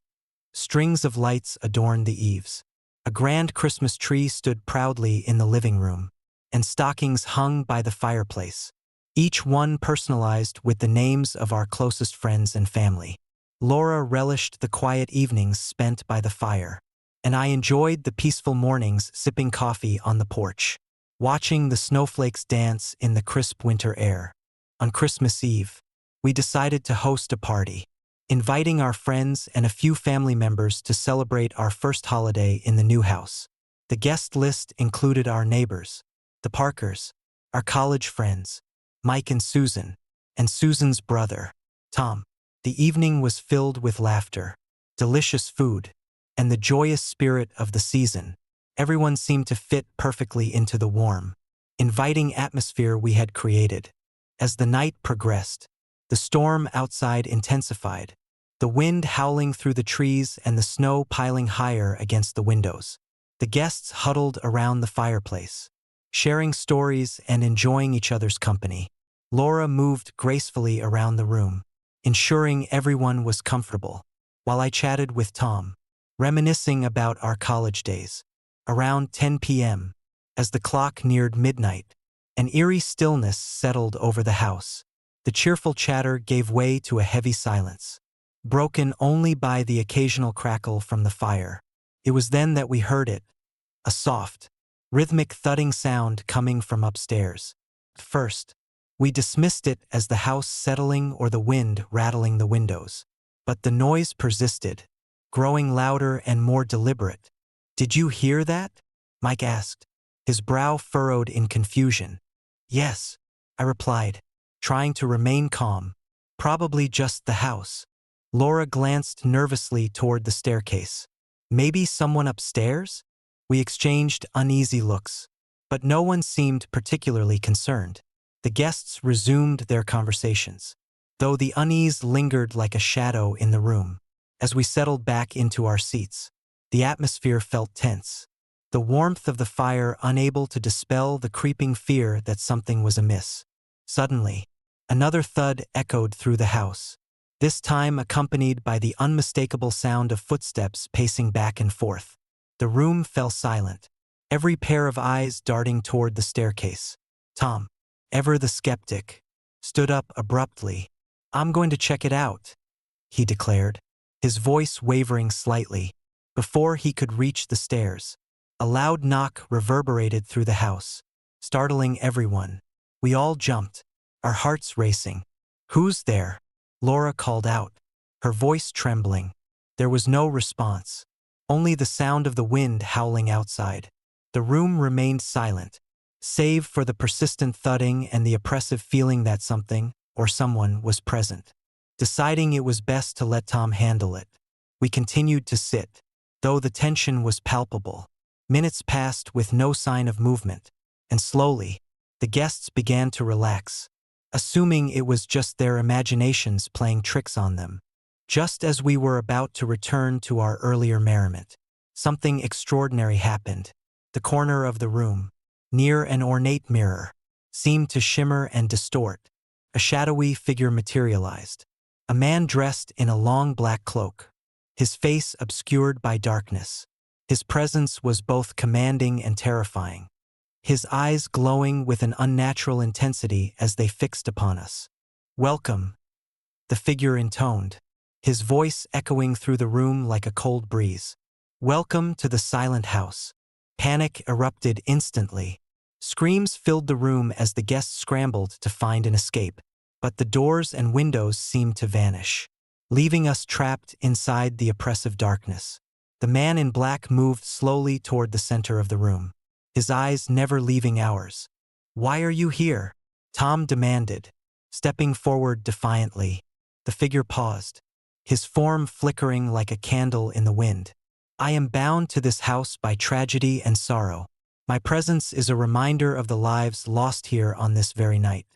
Strings of lights adorned the eaves. A grand Christmas tree stood proudly in the living room, and stockings hung by the fireplace, each one personalized with the names of our closest friends and family. Laura relished the quiet evenings spent by the fire, and I enjoyed the peaceful mornings sipping coffee on the porch, watching the snowflakes dance in the crisp winter air. On Christmas Eve, we decided to host a party, inviting our friends and a few family members to celebrate our first holiday in the new house. The guest list included our neighbors, the Parkers, our college friends, Mike and Susan's brother, Tom. The evening was filled with laughter, delicious food, and the joyous spirit of the season. Everyone seemed to fit perfectly into the warm, inviting atmosphere we had created. As the night progressed, the storm outside intensified, the wind howling through the trees and the snow piling higher against the windows. The guests huddled around the fireplace, sharing stories and enjoying each other's company. Laura moved gracefully around the room, ensuring everyone was comfortable, while I chatted with Tom, reminiscing about our college days. Around 10 p.m., as the clock neared midnight, an eerie stillness settled over the house. The cheerful chatter gave way to a heavy silence, broken only by the occasional crackle from the fire. It was then that we heard it, a soft, rhythmic thudding sound coming from upstairs. At first, we dismissed it as the house settling or the wind rattling the windows. But the noise persisted, growing louder and more deliberate. "Did you hear that?" Mike asked, his brow furrowed in confusion. "Yes," I replied, trying to remain calm. "Probably just the house." Laura glanced nervously toward the staircase. "Maybe someone upstairs?" We exchanged uneasy looks, but no one seemed particularly concerned. The guests resumed their conversations, though the unease lingered like a shadow in the room. As we settled back into our seats, the atmosphere felt tense, the warmth of the fire unable to dispel the creeping fear that something was amiss. Suddenly, another thud echoed through the house, this time accompanied by the unmistakable sound of footsteps pacing back and forth. The room fell silent, every pair of eyes darting toward the staircase. Tom, ever the skeptic, stood up abruptly. "I'm going to check it out," he declared, his voice wavering slightly. Before he could reach the stairs, a loud knock reverberated through the house, startling everyone. We all jumped, our hearts racing. "Who's there?" Laura called out, her voice trembling. There was no response, only the sound of the wind howling outside. The room remained silent, save for the persistent thudding and the oppressive feeling that something, or someone, was present. Deciding it was best to let Tom handle it, we continued to sit, though the tension was palpable. Minutes passed with no sign of movement, and slowly, the guests began to relax, assuming it was just their imaginations playing tricks on them. Just as we were about to return to our earlier merriment, something extraordinary happened. The corner of the room, near an ornate mirror, seemed to shimmer and distort. A shadowy figure materialized. A man dressed in a long black cloak, his face obscured by darkness. His presence was both commanding and terrifying, his eyes glowing with an unnatural intensity as they fixed upon us. "Welcome," the figure intoned, his voice echoing through the room like a cold breeze. "Welcome to the silent house." Panic erupted instantly. Screams filled the room as the guests scrambled to find an escape, but the doors and windows seemed to vanish, leaving us trapped inside the oppressive darkness. The man in black moved slowly toward the center of the room, his eyes never leaving ours. "Why are you here?" Tom demanded, stepping forward defiantly. The figure paused, his form flickering like a candle in the wind. "I am bound to this house by tragedy and sorrow. My presence is a reminder of the lives lost here on this very night.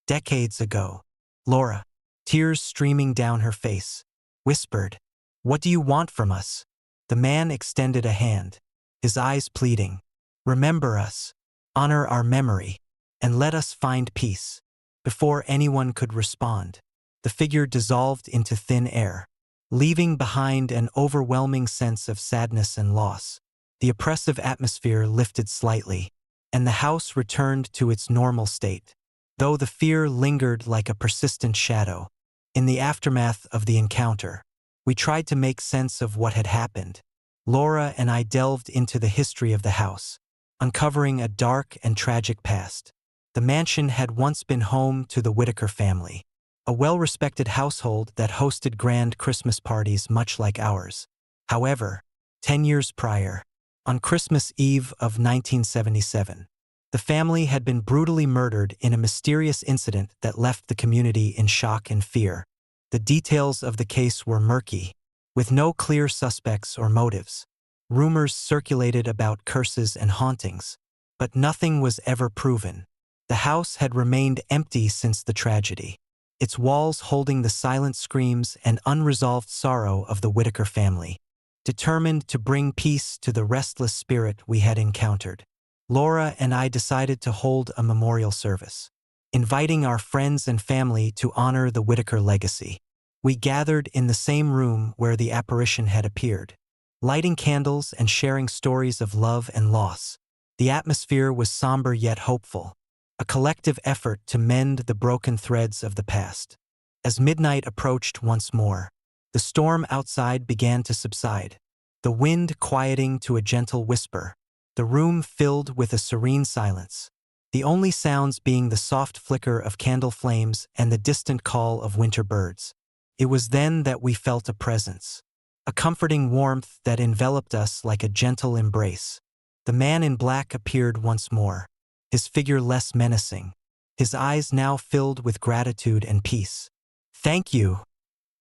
Decades ago." Laura, tears streaming down her face, whispered, "What do you want from us?" The man extended a hand, his eyes pleading. "Remember us, honor our memory, and let us find peace." Before anyone could respond, the figure dissolved into thin air, leaving behind an overwhelming sense of sadness and loss. The oppressive atmosphere lifted slightly, and the house returned to its normal state, though the fear lingered like a persistent shadow. In the aftermath of the encounter, we tried to make sense of what had happened. Laura and I delved into the history of the house, uncovering a dark and tragic past. The mansion had once been home to the Whitaker family, a well-respected household that hosted grand Christmas parties much like ours. However, 10 years prior, on Christmas Eve of 1977, the family had been brutally murdered in a mysterious incident that left the community in shock and fear. The details of the case were murky, with no clear suspects or motives. Rumors circulated about curses and hauntings, but nothing was ever proven. The house had remained empty since the tragedy, its walls holding the silent screams and unresolved sorrow of the Whitaker family. Determined to bring peace to the restless spirit we had encountered, Laura and I decided to hold a memorial service, inviting our friends and family to honor the Whitaker legacy. We gathered in the same room where the apparition had appeared, lighting candles and sharing stories of love and loss. The atmosphere was somber yet hopeful, a collective effort to mend the broken threads of the past. As midnight approached once more, the storm outside began to subside, the wind quieting to a gentle whisper, the room filled with a serene silence, the only sounds being the soft flicker of candle flames and the distant call of winter birds. It was then that we felt a presence, a comforting warmth that enveloped us like a gentle embrace. The man in black appeared once more, his figure less menacing, his eyes now filled with gratitude and peace. "Thank you,"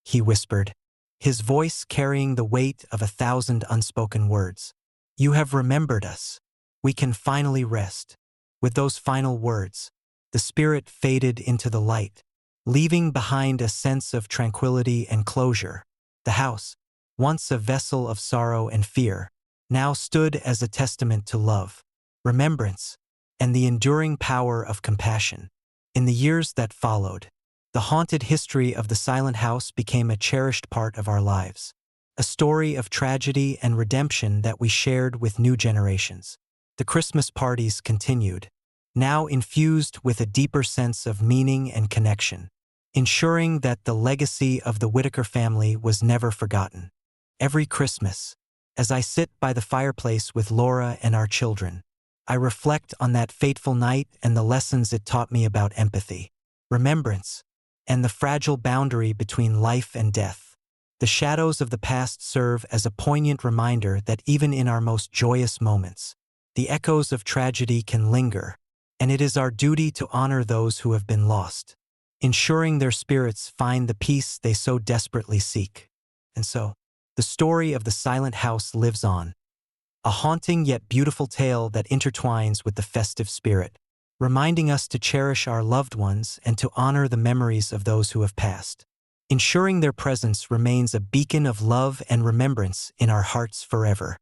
he whispered, his voice carrying the weight of 1,000 unspoken words. "You have remembered us. We can finally rest." With those final words, the spirit faded into the light, leaving behind a sense of tranquility and closure. The house, once a vessel of sorrow and fear, now stood as a testament to love, remembrance, and the enduring power of compassion. In the years that followed, the haunted history of the silent house became a cherished part of our lives. a story of tragedy and redemption that we shared with new generations. The Christmas parties continued, now infused with a deeper sense of meaning and connection, ensuring that the legacy of the Whitaker family was never forgotten. Every Christmas, as I sit by the fireplace with Laura and our children, I reflect on that fateful night and the lessons it taught me about empathy, remembrance, and the fragile boundary between life and death. The shadows of the past serve as a poignant reminder that even in our most joyous moments, the echoes of tragedy can linger, and it is our duty to honor those who have been lost, ensuring their spirits find the peace they so desperately seek. And so, the story of the silent house lives on, a haunting yet beautiful tale that intertwines with the festive spirit, reminding us to cherish our loved ones and to honor the memories of those who have passed. Ensuring their presence remains a beacon of love and remembrance in our hearts forever.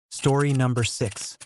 Story number 6.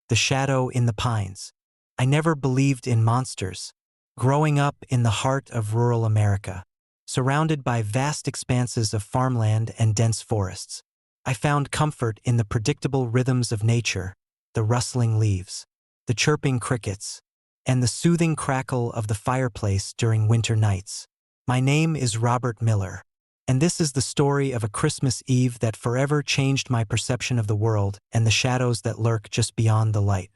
The Shadow in the Pines. I never believed in monsters. Growing up in the heart of rural America, surrounded by vast expanses of farmland and dense forests, I found comfort in the predictable rhythms of nature, the rustling leaves, the chirping crickets, and the soothing crackle of the fireplace during winter nights. My name is Robert Miller, and this is the story of a Christmas Eve that forever changed my perception of the world and the shadows that lurk just beyond the light.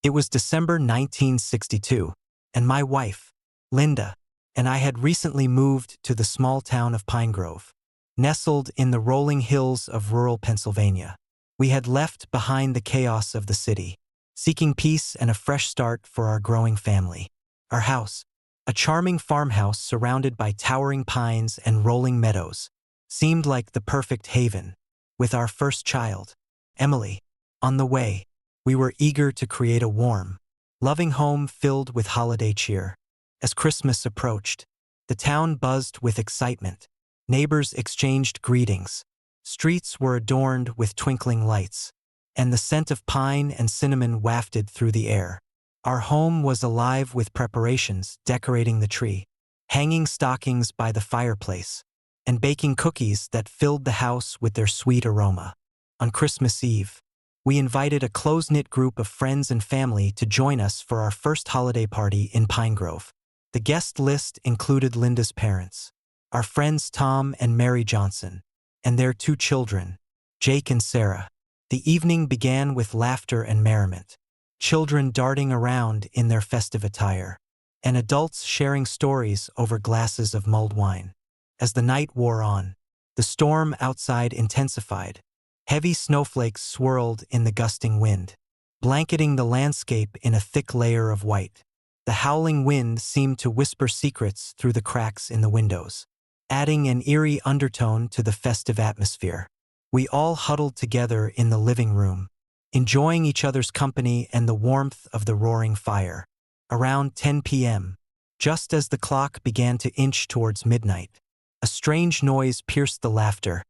It was December 1962, and my wife, Linda, and I had recently moved to the small town of Pine Grove, nestled in the rolling hills of rural Pennsylvania. We had left behind the chaos of the city, seeking peace and a fresh start for our growing family. Our house, a charming farmhouse surrounded by towering pines and rolling meadows, seemed like the perfect haven. With our first child, Emily, on the way, we were eager to create a warm, loving home filled with holiday cheer. As Christmas approached, the town buzzed with excitement. Neighbors exchanged greetings, streets were adorned with twinkling lights, and the scent of pine and cinnamon wafted through the air. Our home was alive with preparations, decorating the tree, hanging stockings by the fireplace, and baking cookies that filled the house with their sweet aroma. On Christmas Eve, we invited a close-knit group of friends and family to join us for our first holiday party in Pine Grove. The guest list included Linda's parents, our friends Tom and Mary Johnson, and their 2 children, Jake and Sarah. The evening began with laughter and merriment, children darting around in their festive attire, and adults sharing stories over glasses of mulled wine. As the night wore on, the storm outside intensified. Heavy snowflakes swirled in the gusting wind, blanketing the landscape in a thick layer of white. The howling wind seemed to whisper secrets through the cracks in the windows, adding an eerie undertone to the festive atmosphere. We all huddled together in the living room, enjoying each other's company and the warmth of the roaring fire. Around 10 p.m., just as the clock began to inch towards midnight, a strange noise pierced the laughter,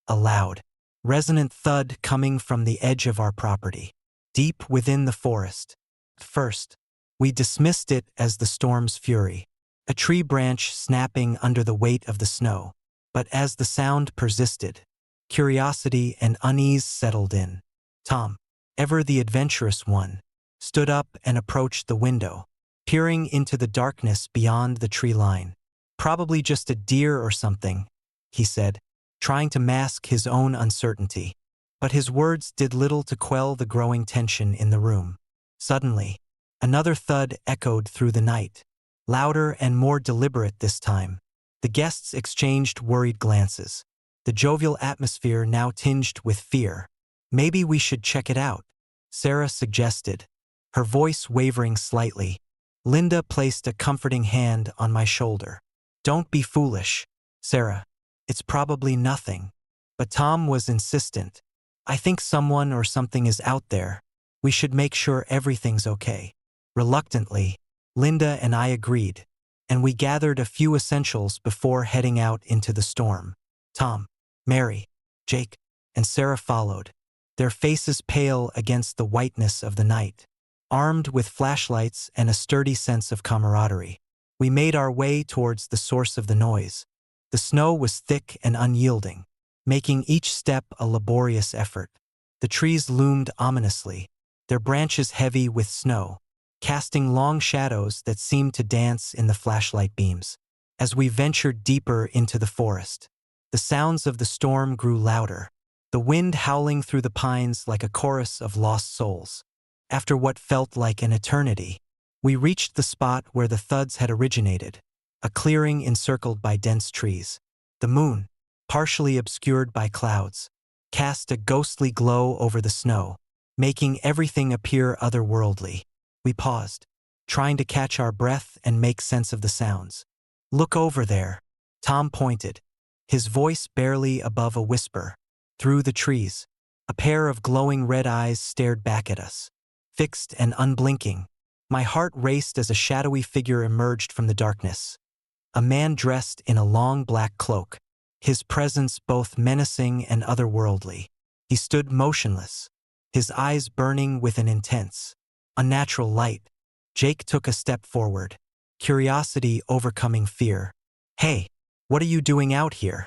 a loud, resonant thud coming from the edge of our property, deep within the forest. At first, we dismissed it as the storm's fury, a tree branch snapping under the weight of the snow. But as the sound persisted, curiosity and unease settled in. Tom, ever the adventurous one, stood up and approached the window, peering into the darkness beyond the tree line. "Probably just a deer or something," he said, trying to mask his own uncertainty. But his words did little to quell the growing tension in the room. Suddenly, another thud echoed through the night, louder and more deliberate this time. The guests exchanged worried glances, the jovial atmosphere now tinged with fear. "Maybe we should check it out," Sarah suggested, her voice wavering slightly. Linda placed a comforting hand on my shoulder. "Don't be foolish, Sarah. It's probably nothing." But Tom was insistent. "I think someone or something is out there. We should make sure everything's okay." Reluctantly, Linda and I agreed, and we gathered a few essentials before heading out into the storm. Tom, Mary, Jake, and Sarah followed, their faces pale against the whiteness of the night. Armed with flashlights and a sturdy sense of camaraderie, we made our way towards the source of the noise. The snow was thick and unyielding, making each step a laborious effort. The trees loomed ominously, their branches heavy with snow, casting long shadows that seemed to dance in the flashlight beams. As we ventured deeper into the forest, the sounds of the storm grew louder, the wind howling through the pines like a chorus of lost souls. After what felt like an eternity, we reached the spot where the thuds had originated, a clearing encircled by dense trees. The moon, partially obscured by clouds, cast a ghostly glow over the snow, making everything appear otherworldly. We paused, trying to catch our breath and make sense of the sounds. "Look over there," Tom pointed, his voice barely above a whisper. Through the trees, a pair of glowing red eyes stared back at us, fixed and unblinking. My heart raced as a shadowy figure emerged from the darkness. A man dressed in a long black cloak, his presence both menacing and otherworldly. He stood motionless, his eyes burning with an intense, unnatural light. Jake took a step forward, curiosity overcoming fear. "Hey, what are you doing out here?"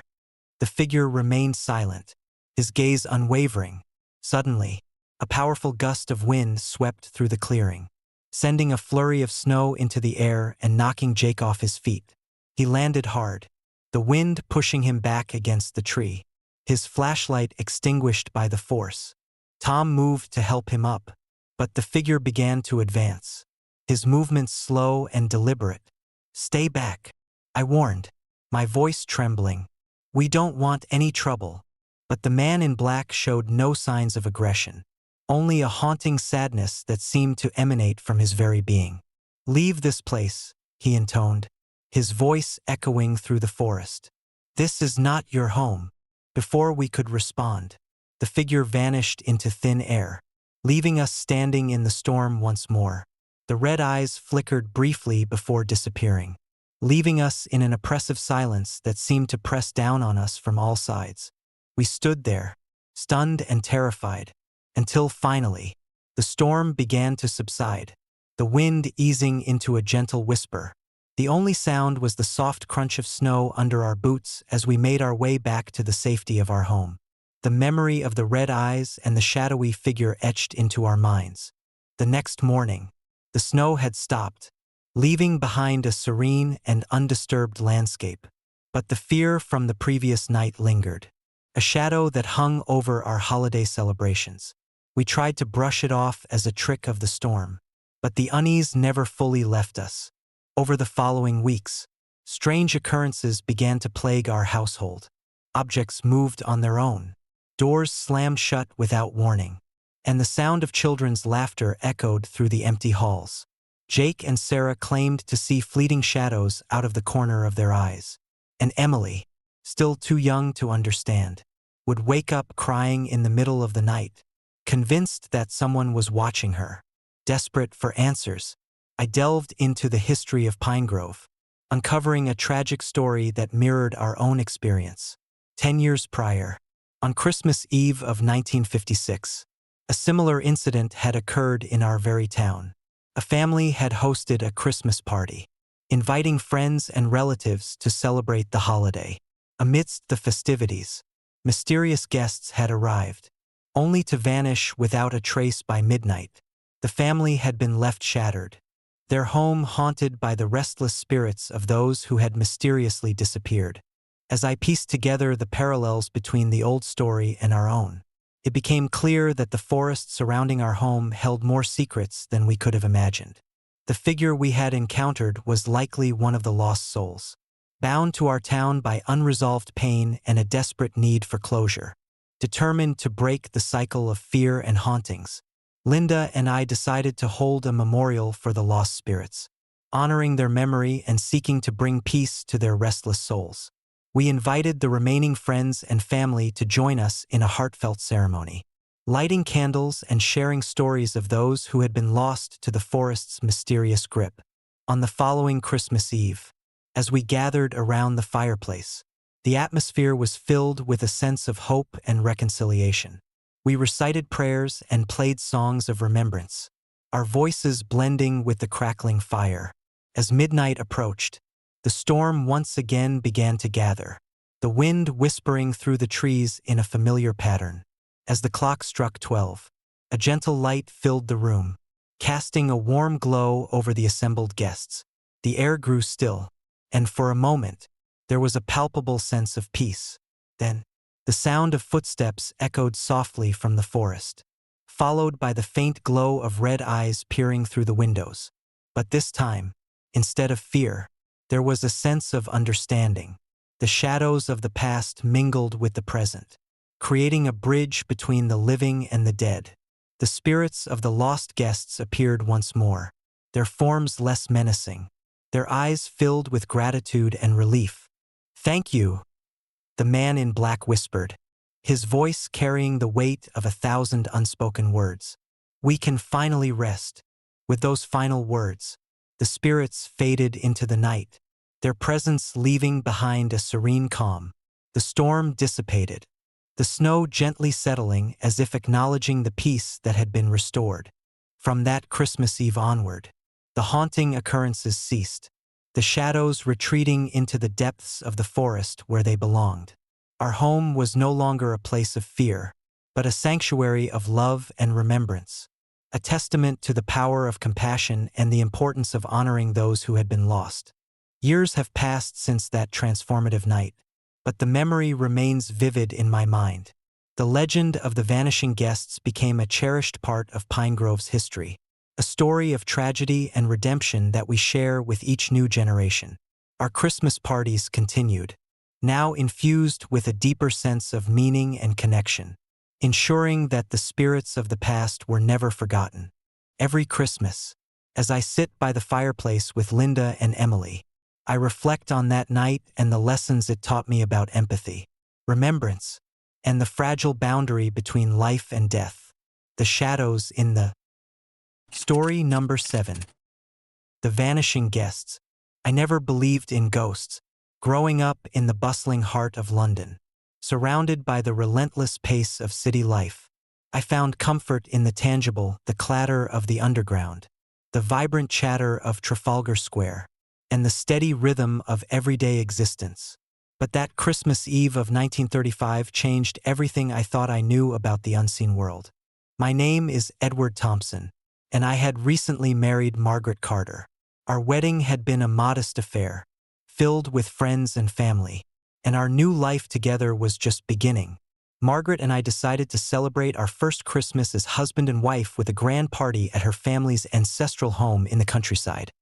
The figure remained silent, his gaze unwavering. Suddenly, a powerful gust of wind swept through the clearing, sending a flurry of snow into the air and knocking Jake off his feet. He landed hard, the wind pushing him back against the tree, his flashlight extinguished by the force. Tom moved to help him up, but the figure began to advance, his movements slow and deliberate. "Stay back," I warned, my voice trembling. "We don't want any trouble." But the man in black showed no signs of aggression, only a haunting sadness that seemed to emanate from his very being. "Leave this place," he intoned, his voice echoing through the forest. "This is not your home." Before we could respond, the figure vanished into thin air, leaving us standing in the storm once more. The red eyes flickered briefly before disappearing, leaving us in an oppressive silence that seemed to press down on us from all sides. We stood there, stunned and terrified, until finally, the storm began to subside, the wind easing into a gentle whisper. The only sound was the soft crunch of snow under our boots as we made our way back to the safety of our home. The memory of the red eyes and the shadowy figure etched into our minds. The next morning, the snow had stopped, leaving behind a serene and undisturbed landscape. But the fear from the previous night lingered, a shadow that hung over our holiday celebrations. We tried to brush it off as a trick of the storm, but the unease never fully left us. Over the following weeks, strange occurrences began to plague our household. Objects moved on their own, doors slammed shut without warning, and the sound of children's laughter echoed through the empty halls. Jake and Sarah claimed to see fleeting shadows out of the corner of their eyes, and Emily, still too young to understand, would wake up crying in the middle of the night, convinced that someone was watching her. Desperate for answers, I delved into the history of Pinegrove, uncovering a tragic story that mirrored our own experience. 10 years prior, on Christmas Eve of 1956, a similar incident had occurred in our very town. A family had hosted a Christmas party, inviting friends and relatives to celebrate the holiday. Amidst the festivities, mysterious guests had arrived, only to vanish without a trace by midnight. The family had been left shattered, their home haunted by the restless spirits of those who had mysteriously disappeared. As I pieced together the parallels between the old story and our own, it became clear that the forest surrounding our home held more secrets than we could have imagined. The figure we had encountered was likely one of the lost souls, bound to our town by unresolved pain and a desperate need for closure. Determined to break the cycle of fear and hauntings, Linda and I decided to hold a memorial for the lost spirits, honoring their memory and seeking to bring peace to their restless souls. We invited the remaining friends and family to join us in a heartfelt ceremony, lighting candles and sharing stories of those who had been lost to the forest's mysterious grip. On the following Christmas Eve, as we gathered around the fireplace, the atmosphere was filled with a sense of hope and reconciliation. We recited prayers and played songs of remembrance, our voices blending with the crackling fire. As midnight approached, the storm once again began to gather, the wind whispering through the trees in a familiar pattern. As the clock struck 12, a gentle light filled the room, casting a warm glow over the assembled guests. The air grew still, and for a moment, there was a palpable sense of peace. Then, the sound of footsteps echoed softly from the forest, followed by the faint glow of red eyes peering through the windows. But this time, instead of fear, there was a sense of understanding. The shadows of the past mingled with the present, creating a bridge between the living and the dead. The spirits of the lost guests appeared once more, their forms less menacing, their eyes filled with gratitude and relief. "Thank you," the man in black whispered, his voice carrying the weight of 1,000 unspoken words. "We can finally rest." With those final words, the spirits faded into the night, their presence leaving behind a serene calm. The storm dissipated, the snow gently settling as if acknowledging the peace that had been restored. From that Christmas Eve onward, the haunting occurrences ceased, the shadows retreating into the depths of the forest where they belonged. Our home was no longer a place of fear, but a sanctuary of love and remembrance, a testament to the power of compassion and the importance of honoring those who had been lost. Years have passed since that transformative night, but the memory remains vivid in my mind. The legend of the vanishing guests became a cherished part of Pine Grove's history, a story of tragedy and redemption that we share with each new generation. Our Christmas parties continued, now infused with a deeper sense of meaning and connection, ensuring that the spirits of the past were never forgotten. Every Christmas, as I sit by the fireplace with Linda and Emily, I reflect on that night and the lessons it taught me about empathy, remembrance, and the fragile boundary between life and death. The shadows in the story number 7. The vanishing guests. I never believed in ghosts, growing up in the bustling heart of London. Surrounded by the relentless pace of city life, I found comfort in the tangible, the clatter of the underground, the vibrant chatter of Trafalgar Square, and the steady rhythm of everyday existence. But that Christmas Eve of 1935 changed everything I thought I knew about the unseen world. My name is Edward Thompson, and I had recently married Margaret Carter. Our wedding had been a modest affair, filled with friends and family, and our new life together was just beginning. Margaret and I decided to celebrate our first Christmas as husband and wife with a grand party at her family's ancestral home in the countryside,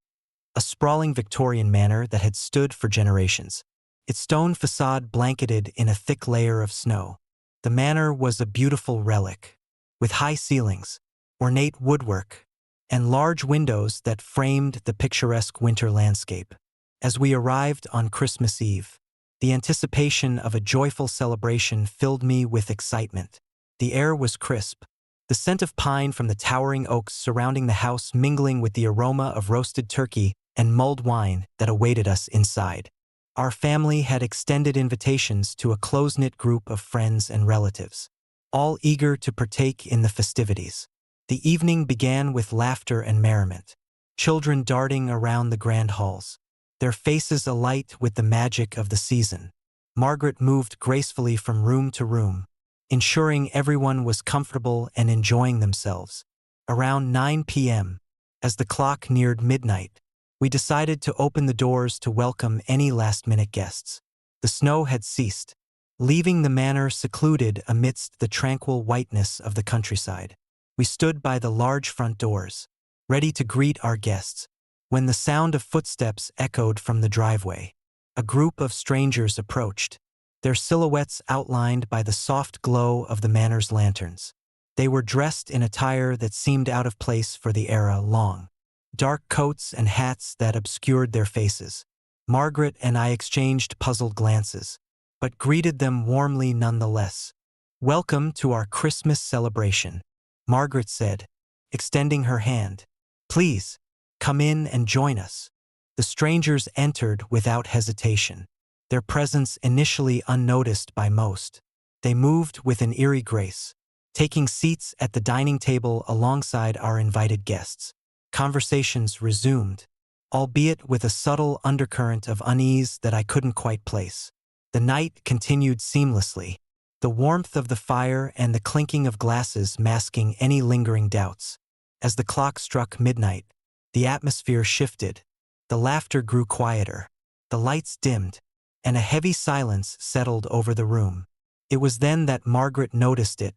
a sprawling Victorian manor that had stood for generations, its stone facade blanketed in a thick layer of snow. The manor was a beautiful relic, with high ceilings, ornate woodwork, and large windows that framed the picturesque winter landscape. As we arrived on Christmas Eve, the anticipation of a joyful celebration filled me with excitement. The air was crisp, the scent of pine from the towering oaks surrounding the house mingling with the aroma of roasted turkey and mulled wine that awaited us inside. Our family had extended invitations to a close-knit group of friends and relatives, all eager to partake in the festivities. The evening began with laughter and merriment, children darting around the grand halls, their faces alight with the magic of the season. Margaret moved gracefully from room to room, ensuring everyone was comfortable and enjoying themselves. Around 9 p.m., as the clock neared midnight, we decided to open the doors to welcome any last-minute guests. The snow had ceased, leaving the manor secluded amidst the tranquil whiteness of the countryside. We stood by the large front doors, ready to greet our guests, when the sound of footsteps echoed from the driveway. A group of strangers approached, their silhouettes outlined by the soft glow of the manor's lanterns. They were dressed in attire that seemed out of place for the era: long, dark coats and hats that obscured their faces. Margaret and I exchanged puzzled glances, but greeted them warmly nonetheless. "Welcome to our Christmas celebration," Margaret said, extending her hand. "Please, come in and join us." The strangers entered without hesitation, their presence initially unnoticed by most. They moved with an eerie grace, taking seats at the dining table alongside our invited guests. Conversations resumed, albeit with a subtle undercurrent of unease that I couldn't quite place. The night continued seamlessly, the warmth of the fire and the clinking of glasses masking any lingering doubts. As the clock struck midnight, the atmosphere shifted, the laughter grew quieter, the lights dimmed, and a heavy silence settled over the room. It was then that Margaret noticed it,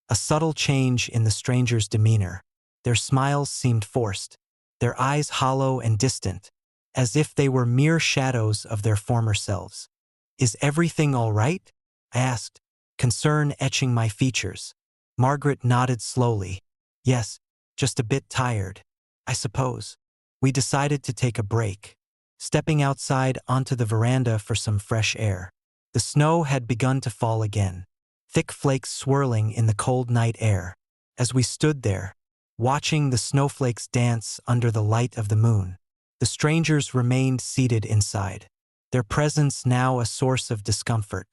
a subtle change in the strangers' demeanor. Their smiles seemed forced, their eyes hollow and distant, as if they were mere shadows of their former selves. "Is everything all right?" I asked, concern etching my features. Margaret nodded slowly. "Yes, just a bit tired, I suppose." We decided to take a break, stepping outside onto the veranda for some fresh air. The snow had begun to fall again, thick flakes swirling in the cold night air. As we stood there, watching the snowflakes dance under the light of the moon, the strangers remained seated inside, their presence now a source of discomfort.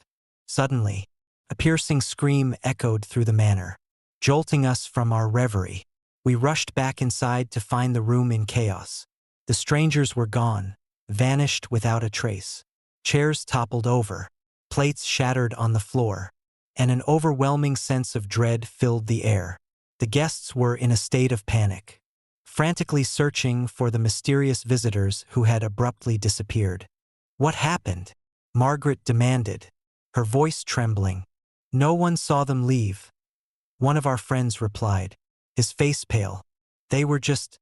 Suddenly, a piercing scream echoed through the manor, jolting us from our reverie. We rushed back inside to find the room in chaos. The strangers were gone, vanished without a trace. Chairs toppled over, plates shattered on the floor, and an overwhelming sense of dread filled the air. The guests were in a state of panic, frantically searching for the mysterious visitors who had abruptly disappeared. "What happened?" Margaret demanded, her voice trembling. "No one saw them leave," one of our friends replied, his face pale. "They were just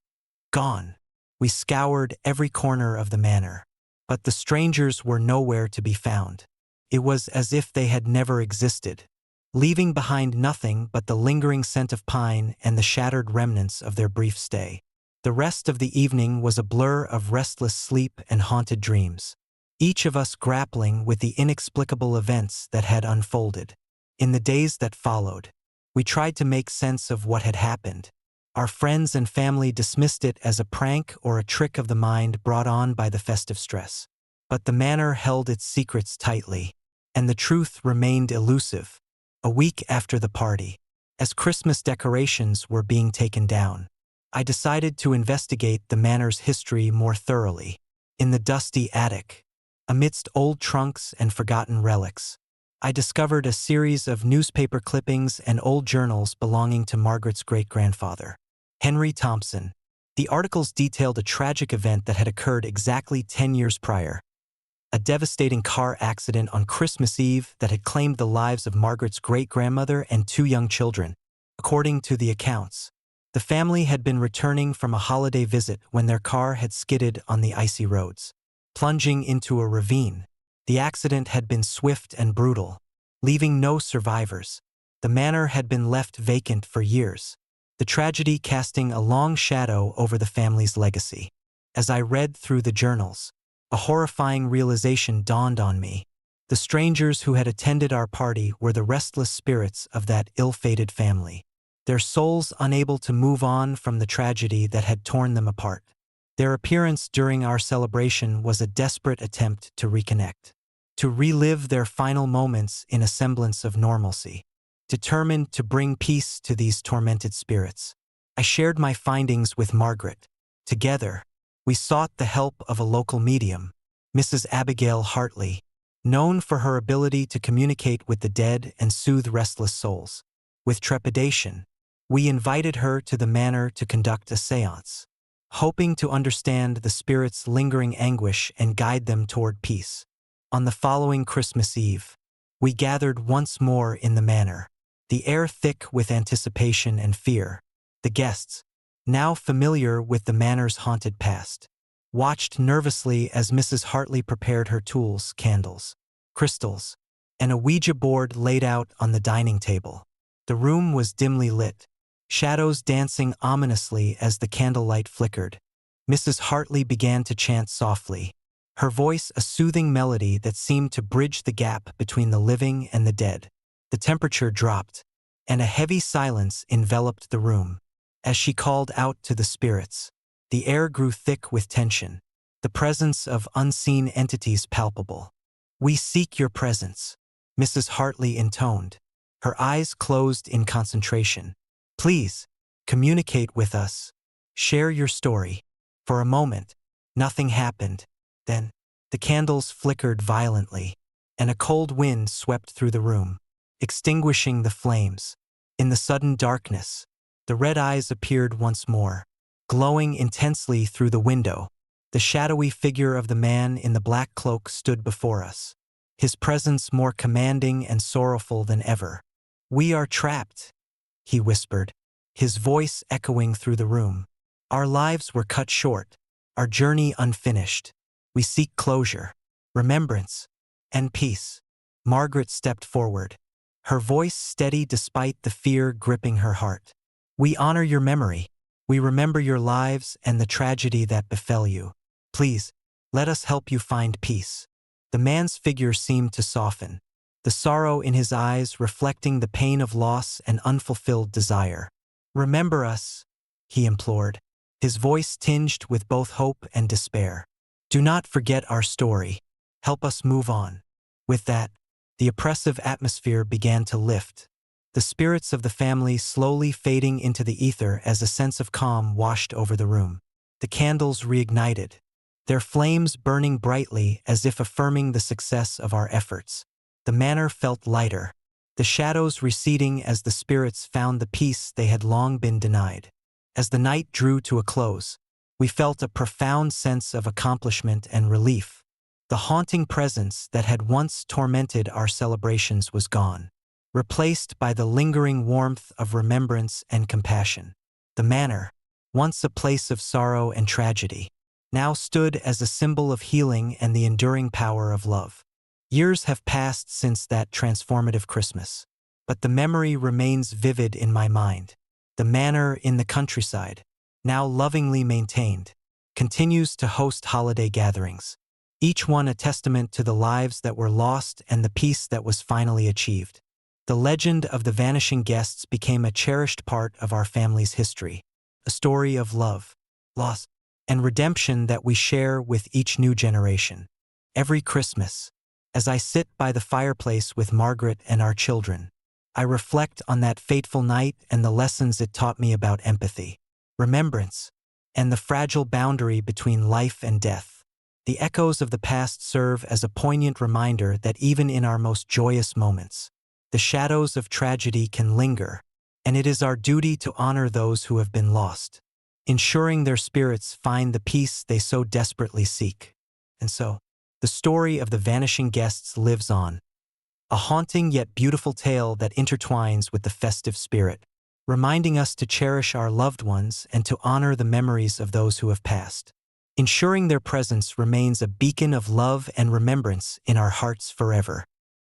gone." We scoured every corner of the manor, but the strangers were nowhere to be found. It was as if they had never existed, leaving behind nothing but the lingering scent of pine and the shattered remnants of their brief stay. The rest of the evening was a blur of restless sleep and haunted dreams, each of us grappling with the inexplicable events that had unfolded. In the days that followed, we tried to make sense of what had happened. Our friends and family dismissed it as a prank or a trick of the mind brought on by the festive stress. But the manor held its secrets tightly, and the truth remained elusive. A week after the party, as Christmas decorations were being taken down, I decided to investigate the manor's history more thoroughly. In the dusty attic, amidst old trunks and forgotten relics, I discovered a series of newspaper clippings and old journals belonging to Margaret's great-grandfather, Henry Thompson. The articles detailed a tragic event that had occurred exactly 10 years prior, a devastating car accident on Christmas Eve that had claimed the lives of Margaret's great-grandmother and 2 young children. According to the accounts, the family had been returning from a holiday visit when their car had skidded on the icy roads, plunging into a ravine. The accident had been swift and brutal, leaving no survivors. The manor had been left vacant for years, the tragedy casting a long shadow over the family's legacy. As I read through the journals, a horrifying realization dawned on me. The strangers who had attended our party were the restless spirits of that ill-fated family, their souls unable to move on from the tragedy that had torn them apart. Their appearance during our celebration was a desperate attempt to reconnect, to relive their final moments in a semblance of normalcy. Determined to bring peace to these tormented spirits, I shared my findings with Margaret. Together, we sought the help of a local medium, Mrs. Abigail Hartley, known for her ability to communicate with the dead and soothe restless souls. With trepidation, we invited her to the manor to conduct a séance, hoping to understand the spirits' lingering anguish and guide them toward peace. On the following Christmas Eve, we gathered once more in the manor, the air thick with anticipation and fear. The guests, now familiar with the manor's haunted past, watched nervously as Mrs. Hartley prepared her tools, candles, crystals, and a Ouija board laid out on the dining table. The room was dimly lit, shadows dancing ominously as the candlelight flickered. Mrs. Hartley began to chant softly, her voice a soothing melody that seemed to bridge the gap between the living and the dead. The temperature dropped, and a heavy silence enveloped the room. As she called out to the spirits, the air grew thick with tension, the presence of unseen entities palpable. "We seek your presence," Mrs. Hartley intoned, her eyes closed in concentration. "Please, communicate with us. Share your story." For a moment, nothing happened. Then, the candles flickered violently, and a cold wind swept through the room, extinguishing the flames. In the sudden darkness, the red eyes appeared once more, glowing intensely through the window. The shadowy figure of the man in the black cloak stood before us, his presence more commanding and sorrowful than ever. "We are trapped," he whispered, his voice echoing through the room. "Our lives were cut short, our journey unfinished. We seek closure, remembrance, and peace." Margaret stepped forward, her voice steady despite the fear gripping her heart. "We honor your memory. We remember your lives and the tragedy that befell you. Please, let us help you find peace." The man's figure seemed to soften, the sorrow in his eyes reflecting the pain of loss and unfulfilled desire. "Remember us," he implored, his voice tinged with both hope and despair. "Do not forget our story. Help us move on." With that, the oppressive atmosphere began to lift, the spirits of the family slowly fading into the ether as a sense of calm washed over the room. The candles reignited, their flames burning brightly as if affirming the success of our efforts. The manor felt lighter, the shadows receding as the spirits found the peace they had long been denied. As the night drew to a close, we felt a profound sense of accomplishment and relief. The haunting presence that had once tormented our celebrations was gone, replaced by the lingering warmth of remembrance and compassion. The manor, once a place of sorrow and tragedy, now stood as a symbol of healing and the enduring power of love. Years have passed since that transformative Christmas, but the memory remains vivid in my mind. The manor in the countryside, now lovingly maintained, continues to host holiday gatherings, each one a testament to the lives that were lost and the peace that was finally achieved. The legend of the vanishing guests became a cherished part of our family's history, a story of love, loss, and redemption that we share with each new generation. Every Christmas, as I sit by the fireplace with Margaret and our children, I reflect on that fateful night and the lessons it taught me about empathy, remembrance, and the fragile boundary between life and death. The echoes of the past serve as a poignant reminder that even in our most joyous moments, the shadows of tragedy can linger, and it is our duty to honor those who have been lost, ensuring their spirits find the peace they so desperately seek. And so, the story of the vanishing guests lives on, a haunting yet beautiful tale that intertwines with the festive spirit, reminding us to cherish our loved ones and to honor the memories of those who have passed. Ensuring their presence remains a beacon of love and remembrance in our hearts forever.